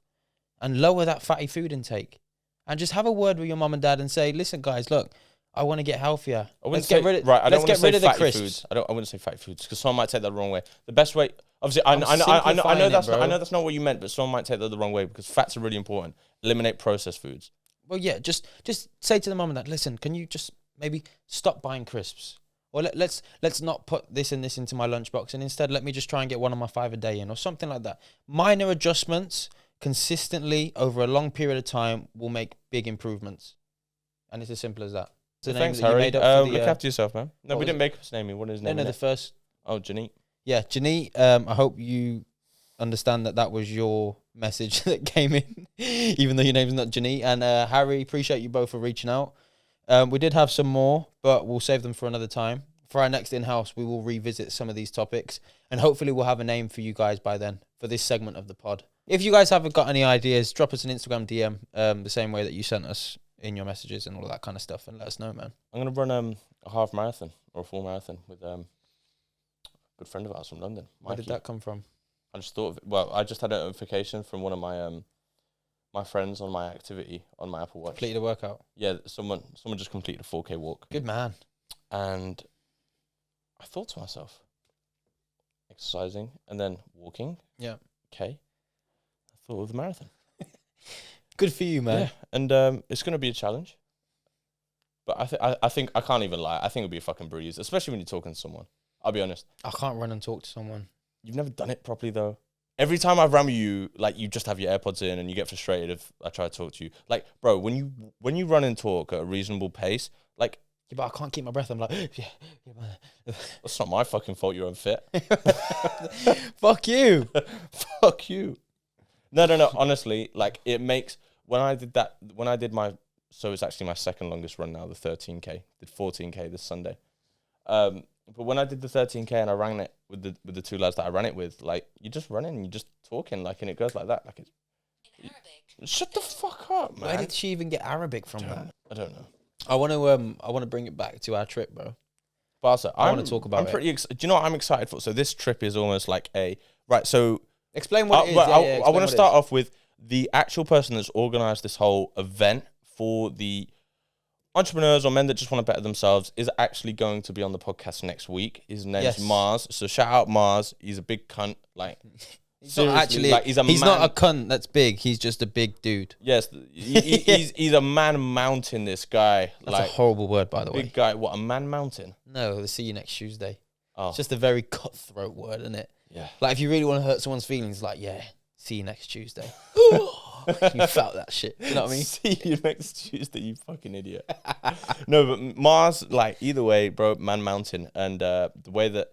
and lower that fatty food intake. And just have a word with your mum and dad and say, listen, guys, look, I want to get healthier. Let's get rid of the crisps. I wouldn't say fatty foods because someone might take that the wrong way. The best way, obviously, I know that's not what you meant, but someone might take that the wrong way because fats are really important. Eliminate processed foods. well, yeah, just say to the mum and dad, listen, can you just maybe stop buying crisps? Or let's not put this and this into my lunchbox, and instead let me just try and get one of my 5 a day in, or something like that. Minor adjustments consistently over a long period of time will make big improvements. And it's as simple as that. So thanks, Harry. Look after yourself, man. No, we didn't make his name. What is his name? No, the first. Oh, Janine. Yeah, Janine. I hope you understand that was your message that came in, even though your name's not Janine. And Harry, appreciate you both for reaching out. We did have some more, but we'll save them for another time. For our next in-house, we will revisit some of these topics, and hopefully we'll have a name for you guys by then for this segment of the pod. If you guys haven't got any ideas, drop us an Instagram DM the same way that you sent us in your messages and all that kind of stuff, and let us know, man. I'm going to run a half marathon or a full marathon with a good friend of ours from London. Mikey. Where did that come from? I just thought of it. Well, I just had a notification from one of my my friends on my activity on my Apple Watch. Completed a workout? Yeah, someone just completed a 4K walk. Good man. And I thought to myself, exercising and then walking. Yeah. Okay. I thought of the marathon. Good for you, man. Yeah, and it's going to be a challenge. But I think I can't even lie. I think it'll be a fucking breeze, especially when you're talking to someone. I'll be honest. I can't run and talk to someone. You've never done it properly, though. Every time I've ran with you, like, you just have your AirPods in and you get frustrated if I try to talk to you. Like, bro, when you run and talk at a reasonable pace, like... Yeah, but I can't keep my breath. I'm like, yeah, man. That's not my fucking fault you're unfit. Fuck you. Fuck you. No, honestly, like, it makes... When I did my... So it's actually my second longest run now, the 13K. Did 14K this Sunday. But when I did the 13K and I ran it with the two lads that I ran it with, like, you're just running and you're just talking, like, and it goes like that. Like, it's... In Arabic. Shut the fuck up, man. Where did she even get Arabic from that? I don't know. I want to bring it back to our trip, bro. Barca, I want to talk about it. I'm pretty excited. Do you know what I'm excited for? So this trip is almost like so... Explain what it is. I want to start off with the actual person that's organised this whole event for the entrepreneurs or men that just want to better themselves is actually going to be on the podcast next week. His name's Mars. So shout out Mars. He's a big cunt. Like, he's not actually. Like, he's not a cunt that's big. He's just a big dude. Yes, he's a man mountain. This guy. That's like, a horrible word, by the way. Big guy. What, a man mountain? No, we'll see you next Tuesday. Oh. It's just a very cutthroat word, isn't it? Yeah. Like, if you really want to hurt someone's feelings, like, yeah, see you next Tuesday. You felt that shit. You know what I mean? See you next Tuesday, you fucking idiot. No, but Mars, like, either way, bro, man mountain. And the way that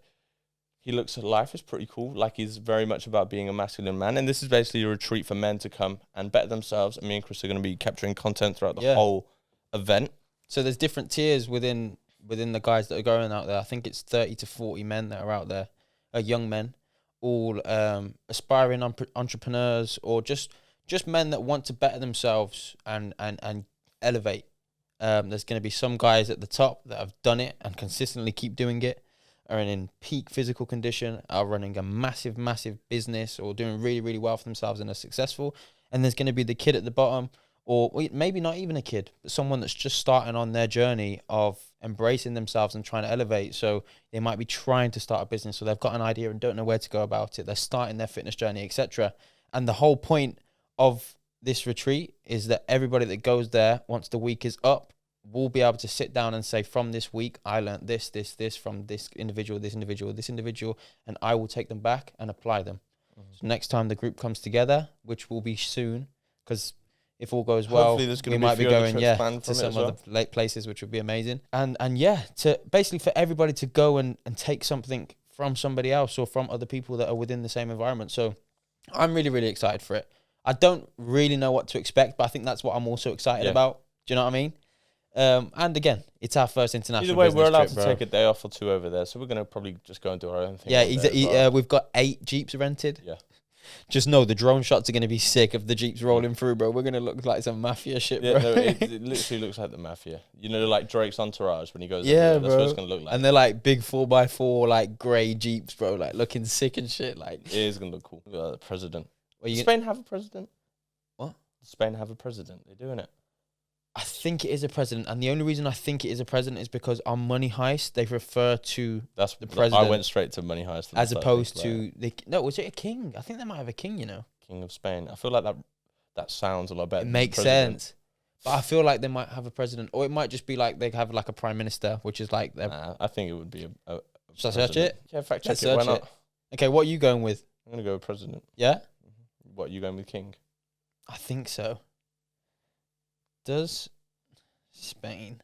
he looks at life is pretty cool. Like, he's very much about being a masculine man. And this is basically a retreat for men to come and better themselves. And me and Chris are going to be capturing content throughout the whole event. So there's different tiers within the guys that are going out there. I think it's 30 to 40 men that are out there, young men, all aspiring entrepreneurs, or just men that want to better themselves and elevate. There's going to be some guys at the top that have done it and consistently keep doing it, are in peak physical condition, are running a massive, massive business, or doing really, really well for themselves and are successful. And there's going to be the kid at the bottom, or maybe not even a kid, but someone that's just starting on their journey of embracing themselves and trying to elevate. So they might be trying to start a business, or they've got an idea and don't know where to go about it. They're starting their fitness journey, etc. And the whole point of this retreat is that everybody that goes there, once the week is up, will be able to sit down and say, from this week, I learned this from this individual, and I will take them back and apply them. Mm-hmm. So next time the group comes together, which will be soon, because if all goes well, we might be going to some other places, which would be amazing. And to basically for everybody to go and take something from somebody else or from other people that are within the same environment. So I'm really, really excited for it. I don't really know what to expect, but I think that's what I'm also excited about. Do you know what I mean? And again, it's our first international Either way, business we're allowed trip, to take a day off or two over there, so we're going to probably just go and do our own thing. Yeah, we've got 8 Jeeps rented. Yeah. Just know the drone shots are going to be sick of the Jeeps rolling through, bro. We're going to look like some mafia shit, bro. Yeah, no, it literally looks like the mafia. You know, like Drake's Entourage when he goes bro. That's what it's going to look like. And they're like big 4x4, like grey Jeeps, bro, like looking sick and shit. Like, it is going to look cool. The president. Does Spain have a president? What? Does Spain have a president? They're doing it. I think it is a president, and the only reason I think it is a president is because on Money Heist they refer to the president. I went straight to Money Heist as opposed to was it a king? I think they might have a king. You know, King of Spain. I feel like that sounds a lot better. It makes sense, But I feel like they might have a president, or it might just be like they have like a prime minister, which is like their. Nah, I think it would be a Should I search it? Yeah, fact check Let's it. Why search not? it. Okay, what are you going with? I'm gonna go with president. Yeah, What, you going with king? I think so. Does Spain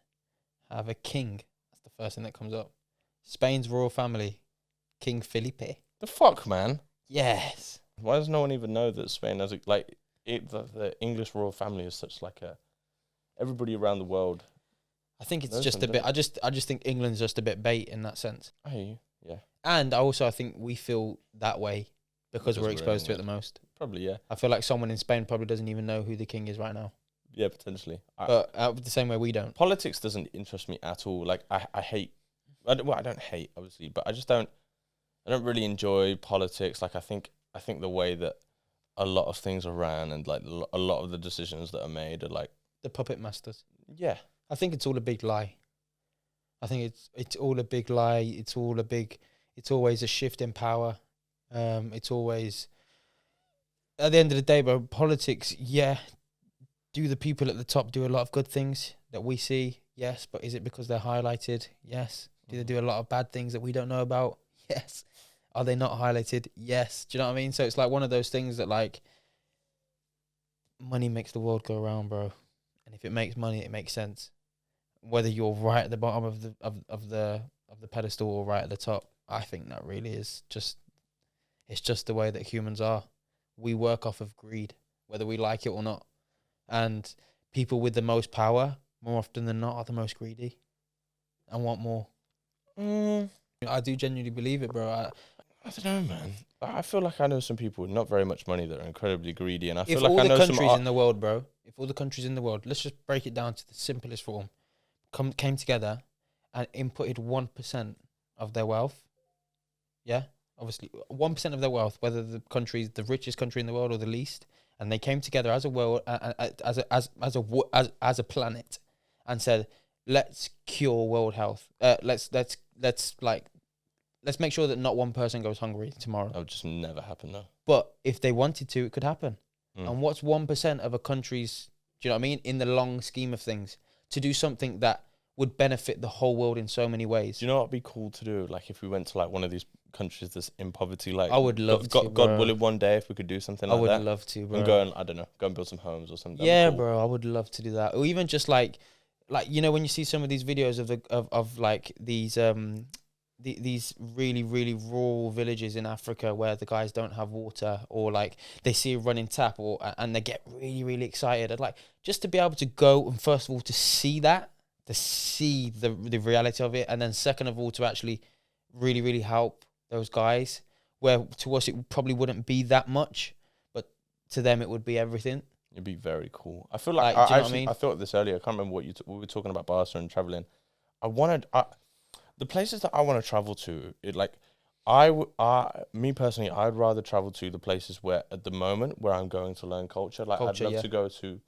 have a king? That's the first thing that comes up. Spain's royal family, King Felipe. The fuck, man. Yes. Why does no one even know that Spain has the English royal family is such like a everybody around the world. I think it's knows just them, a bit. I just think England's just a bit bait in that sense. I hear you. Yeah, And I think we feel that way because we're we're exposed to it in the most. probably. Yeah, I feel like someone in Spain probably doesn't even know who the king is right now. yeah, potentially. But the same way we don't. Politics doesn't interest me at all. Like I hate. I don't hate obviously, but I just don't. I don't really enjoy politics. Like I think the way that a lot of things are ran and like a lot of the decisions that are made are like The puppet masters. yeah. I think it's all a big lie. I think it's all a big lie. It's always a shift in power. It's always, at the end of the day, bro, politics, yeah. Do the people at the top do a lot of good things that we see? Yes. But is it because they're highlighted? Yes. Do they do a lot of bad things that we don't know about? Yes. Are they not highlighted? Yes. Do you know what I mean? So it's like one of those things that like money makes the world go around, bro. And if it makes money, it makes sense. Whether you're right at the bottom of the pedestal or right at the top, I think that really is it's just the way that humans are. We work off of greed, whether we like it or not. And people with the most power, more often than not, are the most greedy and want more. I do genuinely believe it, bro. I don't know, man. I feel like I know some people with not very much money that are incredibly greedy, and I feel If like all I the know countries some. in the world, bro, if all the countries in the world, let's just break it down to the simplest form, came together and inputted 1% of their wealth, yeah, obviously 1% of their wealth, whether the country's the richest country in the world or the least, and they came together as a world, as a planet, and said, let's cure world health. Let's make sure that not one person goes hungry tomorrow. That would just never happen, though. But if they wanted to, it could happen. Mm. And what's 1% of a country's, do you know what I mean? In the long scheme of things, to do something that would benefit the whole world in so many ways. Do you know what would be cool to do? Like if we went to like one of these countries that's in poverty, like I would love to, God bro. willing, one day if we could do something I like would that. love to, bro. And go and I don't know, go and build some homes or something. Yeah, cool. bro. I would love to do that. Or even just like you know when you see some of these videos of like these these really, really rural villages in Africa where the guys don't have water, or like they see a running tap, and they get really, really excited. I'd like just to be able to go and first of all to see that, to see the reality of it, and then second of all to actually really, really help those guys. Where to us it probably wouldn't be that much, but to them it would be everything. It'd be very cool. I feel like, do you know what I mean? I thought this earlier. I can't remember what we were talking about Barca and traveling. The places that I want to travel to, me personally, I'd rather travel to the places where, at the moment, where I'm going to learn culture. Like, I'd love to go to.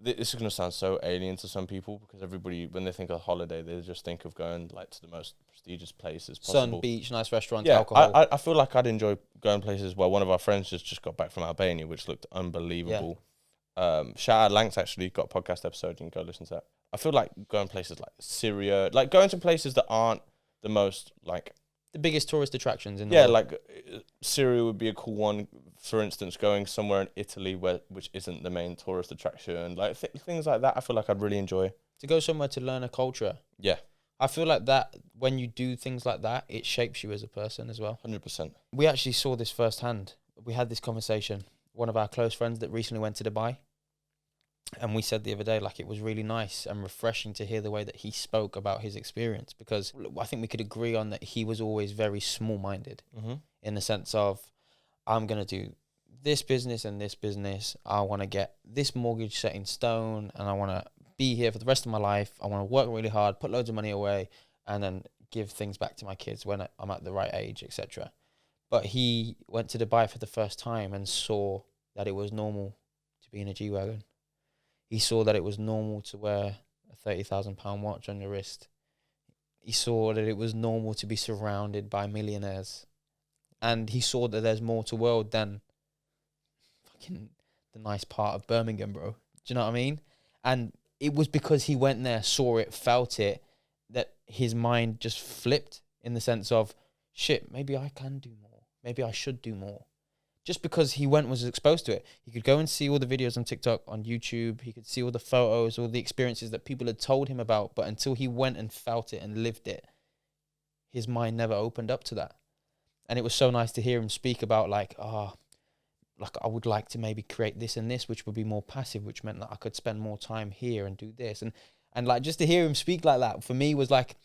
This is going to sound so alien to some people because everybody, when they think of holiday, they just think of going like to the most prestigious places possible. Sun, beach, nice restaurants, Yeah, alcohol. I feel like I'd enjoy going places where one of our friends just got back from Albania, which looked unbelievable. Shout out Lanks, actually got a podcast episode. You can go listen to that. I feel like going places like Syria, like going to places that aren't the most like the biggest tourist attractions in the world. like Syria would be a cool one. For instance, going somewhere in Italy which isn't the main tourist attraction, like things like that. I feel like I'd really enjoy to go somewhere to learn a culture. Yeah, I feel like that when you do things like that, it shapes you as a person as well. 100%. We actually saw this firsthand. We had this conversation. One of our close friends that recently went to Dubai. And we said the other day, like, it was really nice and refreshing to hear the way that he spoke about his experience, because I think we could agree on that he was always very small-minded in the sense of, I'm going to do this business and this business. I want to get this mortgage set in stone, and I want to be here for the rest of my life. I want to work really hard, put loads of money away, and then give things back to my kids when I'm at the right age, etc. But he went to Dubai for the first time and saw that it was normal to be in a G-Wagon. He saw that it was normal to wear a £30,000 watch on your wrist. He saw that it was normal to be surrounded by millionaires. And he saw that there's more to the world than fucking the nice part of Birmingham, bro. Do you know what I mean? And it was because he went there, saw it, felt it, that his mind just flipped in the sense of, shit, maybe I can do more. Maybe I should do more. Just because he was exposed to it. He could go and see all the videos on TikTok, on YouTube. He could see all the photos, all the experiences that people had told him about. But until he went and felt it and lived it, his mind never opened up to that. And it was so nice to hear him speak about like I would like to maybe create this and this, which would be more passive, which meant that I could spend more time here and do this. And like, just to hear him speak like that for me was like,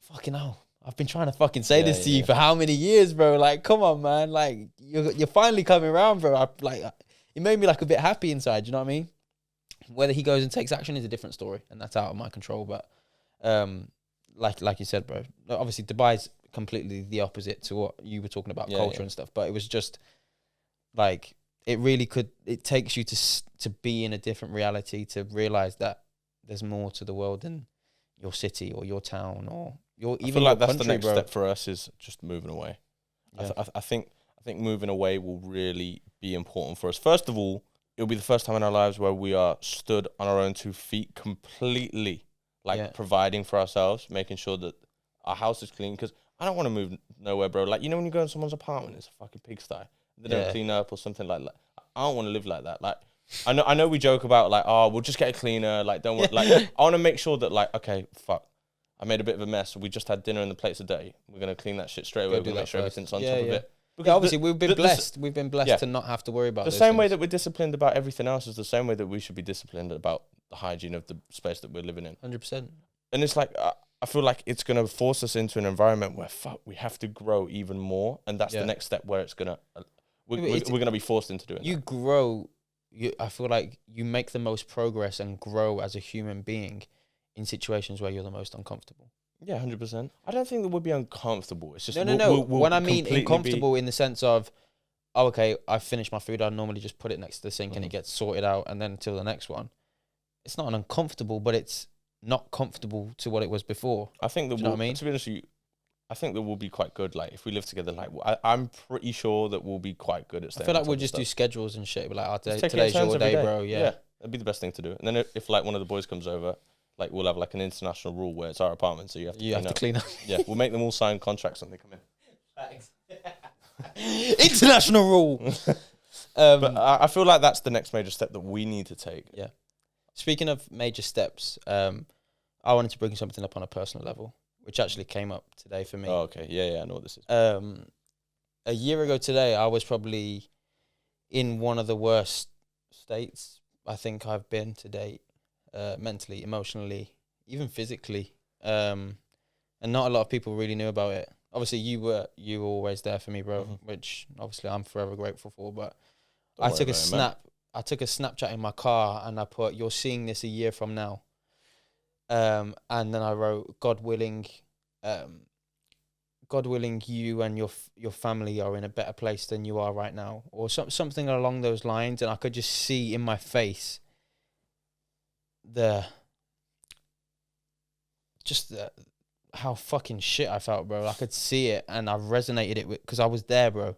fucking hell. I've been trying to fucking say this to you for how many years, bro? Like, come on, man. Like, you're finally coming around, bro. It made me like a bit happy inside. You know what I mean? Whether he goes and takes action is a different story, and that's out of my control. But, like you said, bro. Obviously, Dubai's completely the opposite to what you were talking about, culture and stuff. But it was just like it really could. It takes you to be in a different reality, to realize that there's more to the world than your city or your town or. I feel like that's the next step for us is just moving away. Yeah. I think moving away will really be important for us. First of all, it'll be the first time in our lives where we are stood on our own 2 feet completely, providing for ourselves, making sure that our house is clean. Because I don't want to move nowhere, bro. Like, you know when you go in someone's apartment, it's a fucking pigsty. They don't clean up or something like that. I don't want to live like that. Like, I know we joke about like, oh, we'll just get a cleaner. Like, don't want, like, I want to make sure that like, okay, fuck. I made a bit of a mess. We just had dinner and the plates a day. We're going to clean that shit straight away. We're going to make sure everything's on top of it. Because obviously, we've been blessed. We've been blessed to not have to worry about the same way that we're disciplined about everything else is the same way that we should be disciplined about the hygiene of the space that we're living in. 100%. And it's like, I feel like it's going to force us into an environment where, we have to grow even more. And that's the next step where it's going to, we're going to be forced into doing that. Grow. I feel like you make the most progress and grow as a human being in situations where you're the most uncomfortable. Yeah, 100%. I don't think that we'll be uncomfortable. It's just no. When I mean uncomfortable in the sense of, oh, okay, I've finished my food. I normally just put it next to the sink and it gets sorted out, and then until the next one. It's not an uncomfortable, but it's not comfortable to what it was before. I think that you know what I mean? To be honest with you, I think that we'll be quite good. Like if we live together, like I'm pretty sure that we'll be quite good at staying. I feel like we'll just do schedules and shit. We're like, today's your day, bro. Yeah, that'd be the best thing to do. And then if like one of the boys comes over. Like we'll have like an international rule where it's our apartment, so you have to clean up. Yeah, we'll make them all sign contracts when they come in. Thanks. International rule. But I feel like that's the next major step that we need to take. Yeah. Speaking of major steps, I wanted to bring something up on a personal level, which actually came up today for me. Oh, okay. Yeah, I know what this is. A year ago today, I was probably in one of the worst states I think I've been to date. Mentally, emotionally, even physically, and not a lot of people really knew about it. Obviously, you were always there for me, bro, which obviously I'm forever grateful for. But I took a Snapchat in my car and I put, "You're seeing this a year from now," and then I wrote, "God willing, you and your family are in a better place than you are right now," or something along those lines. And I could just see in my face how fucking shit I felt, bro. I could see it and I resonated it with, because I was there, bro.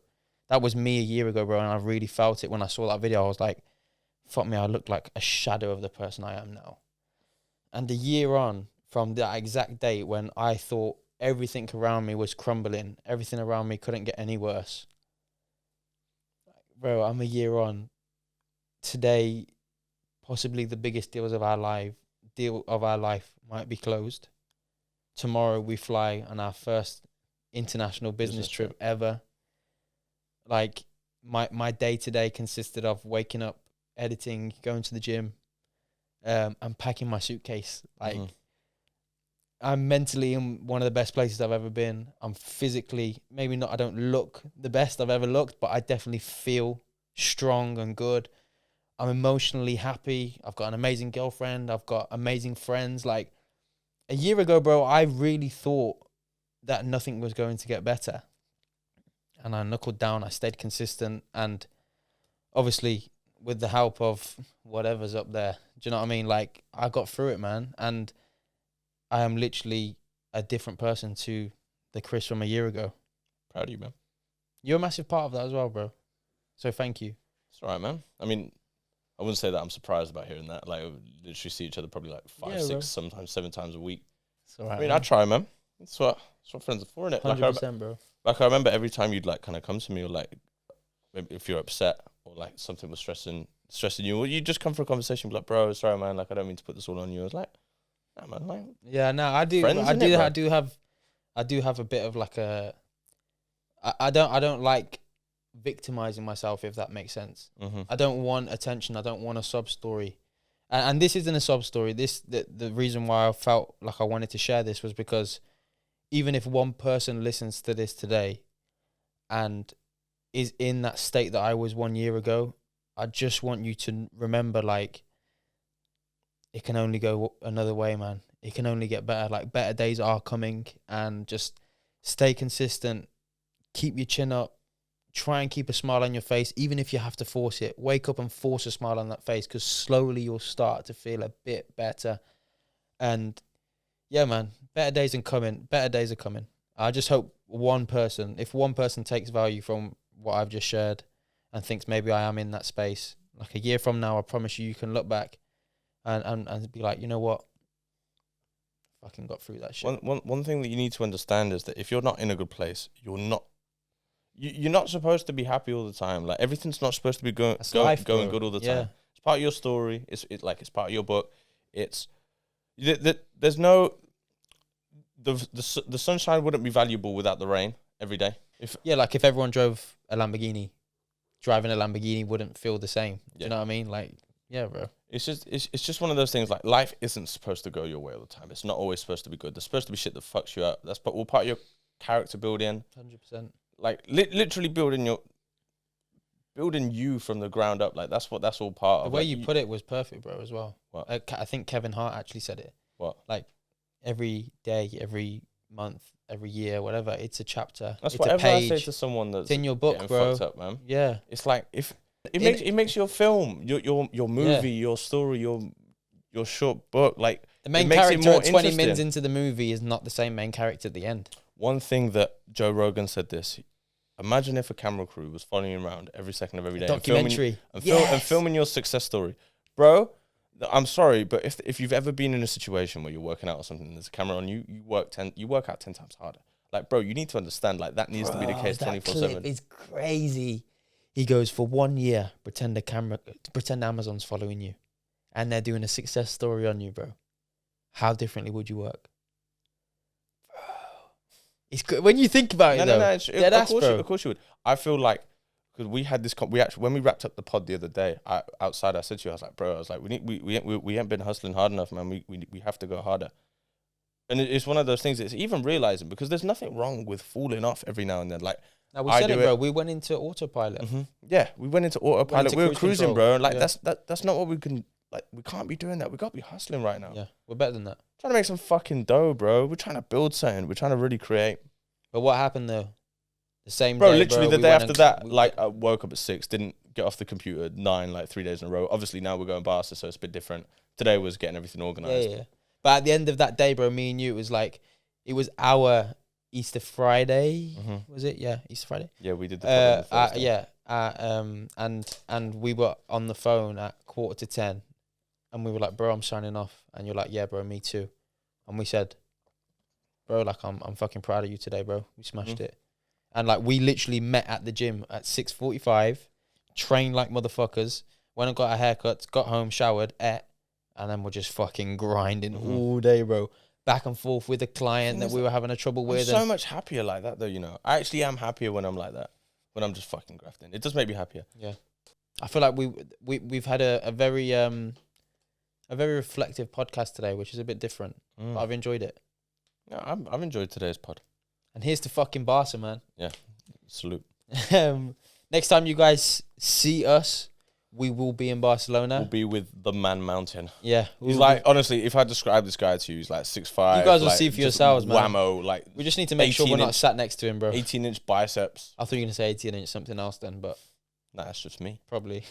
That was me a year ago, bro, and I really felt it when I saw that video. I was like, fuck me, I look like a shadow of the person I am now. And a year on from that exact date when I thought everything around me was crumbling, everything around me couldn't get any worse. Bro, I'm a year on. Today, possibly the biggest deal of our life might be closed. Tomorrow we fly on our first international business trip ever. Like my day today consisted of waking up, editing, going to the gym, and packing my suitcase. Like I'm mentally in one of the best places I've ever been. I'm physically, maybe not, I don't look the best I've ever looked, but I definitely feel strong and good. I'm emotionally happy. I've got an amazing girlfriend. I've got amazing friends. Like a year ago, bro, I really thought that nothing was going to get better. And I knuckled down. I stayed consistent. And obviously with the help of whatever's up there, do you know what I mean? Like I got through it, man. And I am literally a different person to the Chris from a year ago. Proud of you, man. You're a massive part of that as well, bro. So thank you. It's all right, man. I mean, I wouldn't say that I'm surprised about hearing that. Like, we literally see each other probably like 5, 6, bro. sometimes 7 times a week. It's all right. I mean, I try, man. That's what friends are for, innit? 100%, bro. Like, I remember every time you'd like kind of come to me, or like, maybe if you're upset or like something was stressing you, or you just come for a conversation, be like, bro, sorry, man, like I don't mean to put this all on you. I was like, nah, man, like, Yeah, no, I do. Friends, I innit, do. bro? I do have a bit of like a. I don't like victimizing myself, if that makes sense. mm-hmm. I don't want attention. I don't want a sob story, and this isn't a sob story. The reason why I felt like I wanted to share this was because even if one person listens to this today, and is in that state that I was 1 year ago, I just want you to remember, like, it can only go another way, man. It can only get better. Like, better days are coming, and just stay consistent. Keep your chin up. Try and keep a smile on your face, even if you have to force it. Wake up and force a smile on that face, because slowly you'll start to feel a bit better. And yeah, man, better days are coming. Better days are coming. I just hope if one person takes value from what I've just shared and thinks maybe I am in that space, like a year from now, I promise you can look back and be like, you know what? Fucking got through that shit. One thing that you need to understand is that if you're not in a good place, you're not supposed to be happy all the time. Like, everything's not supposed to be going good all the time. It's part of your story. It's part of your book. There's no the sunshine wouldn't be valuable without the rain every day. If everyone drove a Lamborghini, driving a Lamborghini wouldn't feel the same. Do you know what I mean? Like, yeah, bro. It's just one of those things. Like, life isn't supposed to go your way all the time. It's not always supposed to be good. There's supposed to be shit that fucks you up. That's all part of your character building. 100%. Like, literally building you from the ground up. Like, that's all part of. The way you put it was perfect, bro, as well. What? I think Kevin Hart actually said it. What? Like, every day, every month, every year, whatever, it's a chapter. That's it's whatever a page. I say to someone that's It's in your book, getting bro. fucked up, man. Yeah. It's like, if it makes your film, your movie, your story, your short book, like, The main makes it character more at 20 interesting. minutes into the movie is not the same main character at the end. One thing that Joe Rogan said this: imagine if a camera crew was following you around every second of every day, Documentary. and filming your success story, bro. I'm sorry, but if you've ever been in a situation where you're working out or something, and there's a camera on you, you work out 10 times harder. Like, bro, you need to understand, like, that needs to be the case 24/7. It's crazy. He goes, for 1 year, pretend Amazon's following you, and they're doing a success story on you, bro. How differently would you work? Bro, it's good when you think about it. Of course you would. I feel like, because we had this, when we wrapped up the pod the other day, outside, I said to you, I was like, bro, we ain't been hustling hard enough, man. We have to go harder. And it's one of those things. It's even realizing, because there's nothing wrong with falling off every now and then. Like, now, we said it, bro. We went into autopilot. Mm-hmm. Yeah, we went into autopilot. We were cruising, control. bro. And like, that's not what we can. Like, we can't be doing that. We gotta be hustling right now. Yeah, we're better than that. Trying to make some fucking dough, bro. We're trying to build something. We're trying to really create. But what happened though? The same bro, day, literally bro, the day after that, like, I woke up at 6, didn't get off the computer at 9, like 3 days in a row. Obviously now we're going Barca, so it's a bit different. Today was getting everything organised. Yeah. But at the end of that day, bro, me and you, it was our Easter Friday. Mm-hmm. Was it? Yeah, Easter Friday. Yeah, we did the pod and we were on the phone at 9:45, and we were like, bro, I'm signing off. And you're like, yeah, bro, me too. And we said, bro, like, I'm fucking proud of you today, bro. We smashed it. And like, we literally met at the gym at 6:45, trained like motherfuckers, went and got our haircuts, got home, showered, ate, and then we're just fucking grinding all day, bro. Back and forth with a client that we were having a trouble with. I'm so much happier like that, though, you know. I actually am happier when I'm like that, when I'm just fucking grafting. It does make me happier. Yeah. I feel like we've had a very reflective podcast today, which is a bit different. But I've enjoyed it. Yeah, I've enjoyed today's pod. And here's to fucking Barca, man. Yeah, salute. Next time you guys see us, we will be in Barcelona. We'll be with the Man Mountain. Yeah. He's like, honestly, if I describe this guy to you, he's like 6'5". You guys will see for yourselves, man. Whammo, like, we just need to make sure we're not sat next to him, bro. 18-inch biceps. I thought you were going to say 18-inch something else then, but... Nah, that's just me. Probably.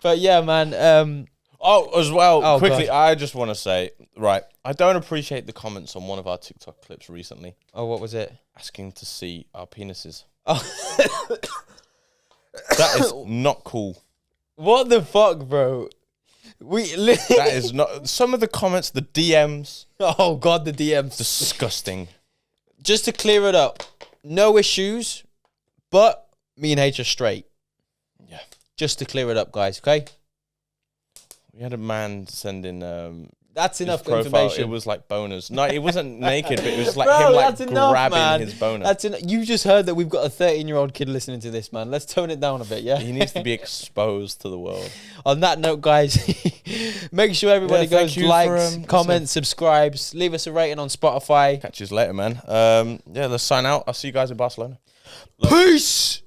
But yeah, man. Quickly, God. I just want to say, right, I don't appreciate the comments on one of our TikTok clips recently. Oh, what was it? Asking to see our penises. Oh. That is not cool. What the fuck, bro? That is not... Some of the comments, the DMs... Oh, God, the DMs. Disgusting. Just to clear it up, no issues, but me and H are straight. Yeah. Just to clear it up, guys, okay? We had a man send in... That's enough profile, information. it was like boners. No, it wasn't naked, but it was like Bro, him like that's enough, grabbing man. his boner. You just heard that we've got a 13-year-old kid listening to this, man. Let's tone it down a bit, yeah? He needs to be exposed to the world. On that note, guys, make sure everybody goes, likes, comments, subscribes, leave us a rating on Spotify. Catch you later, man. Yeah, let's sign out. I'll see you guys in Barcelona. Peace!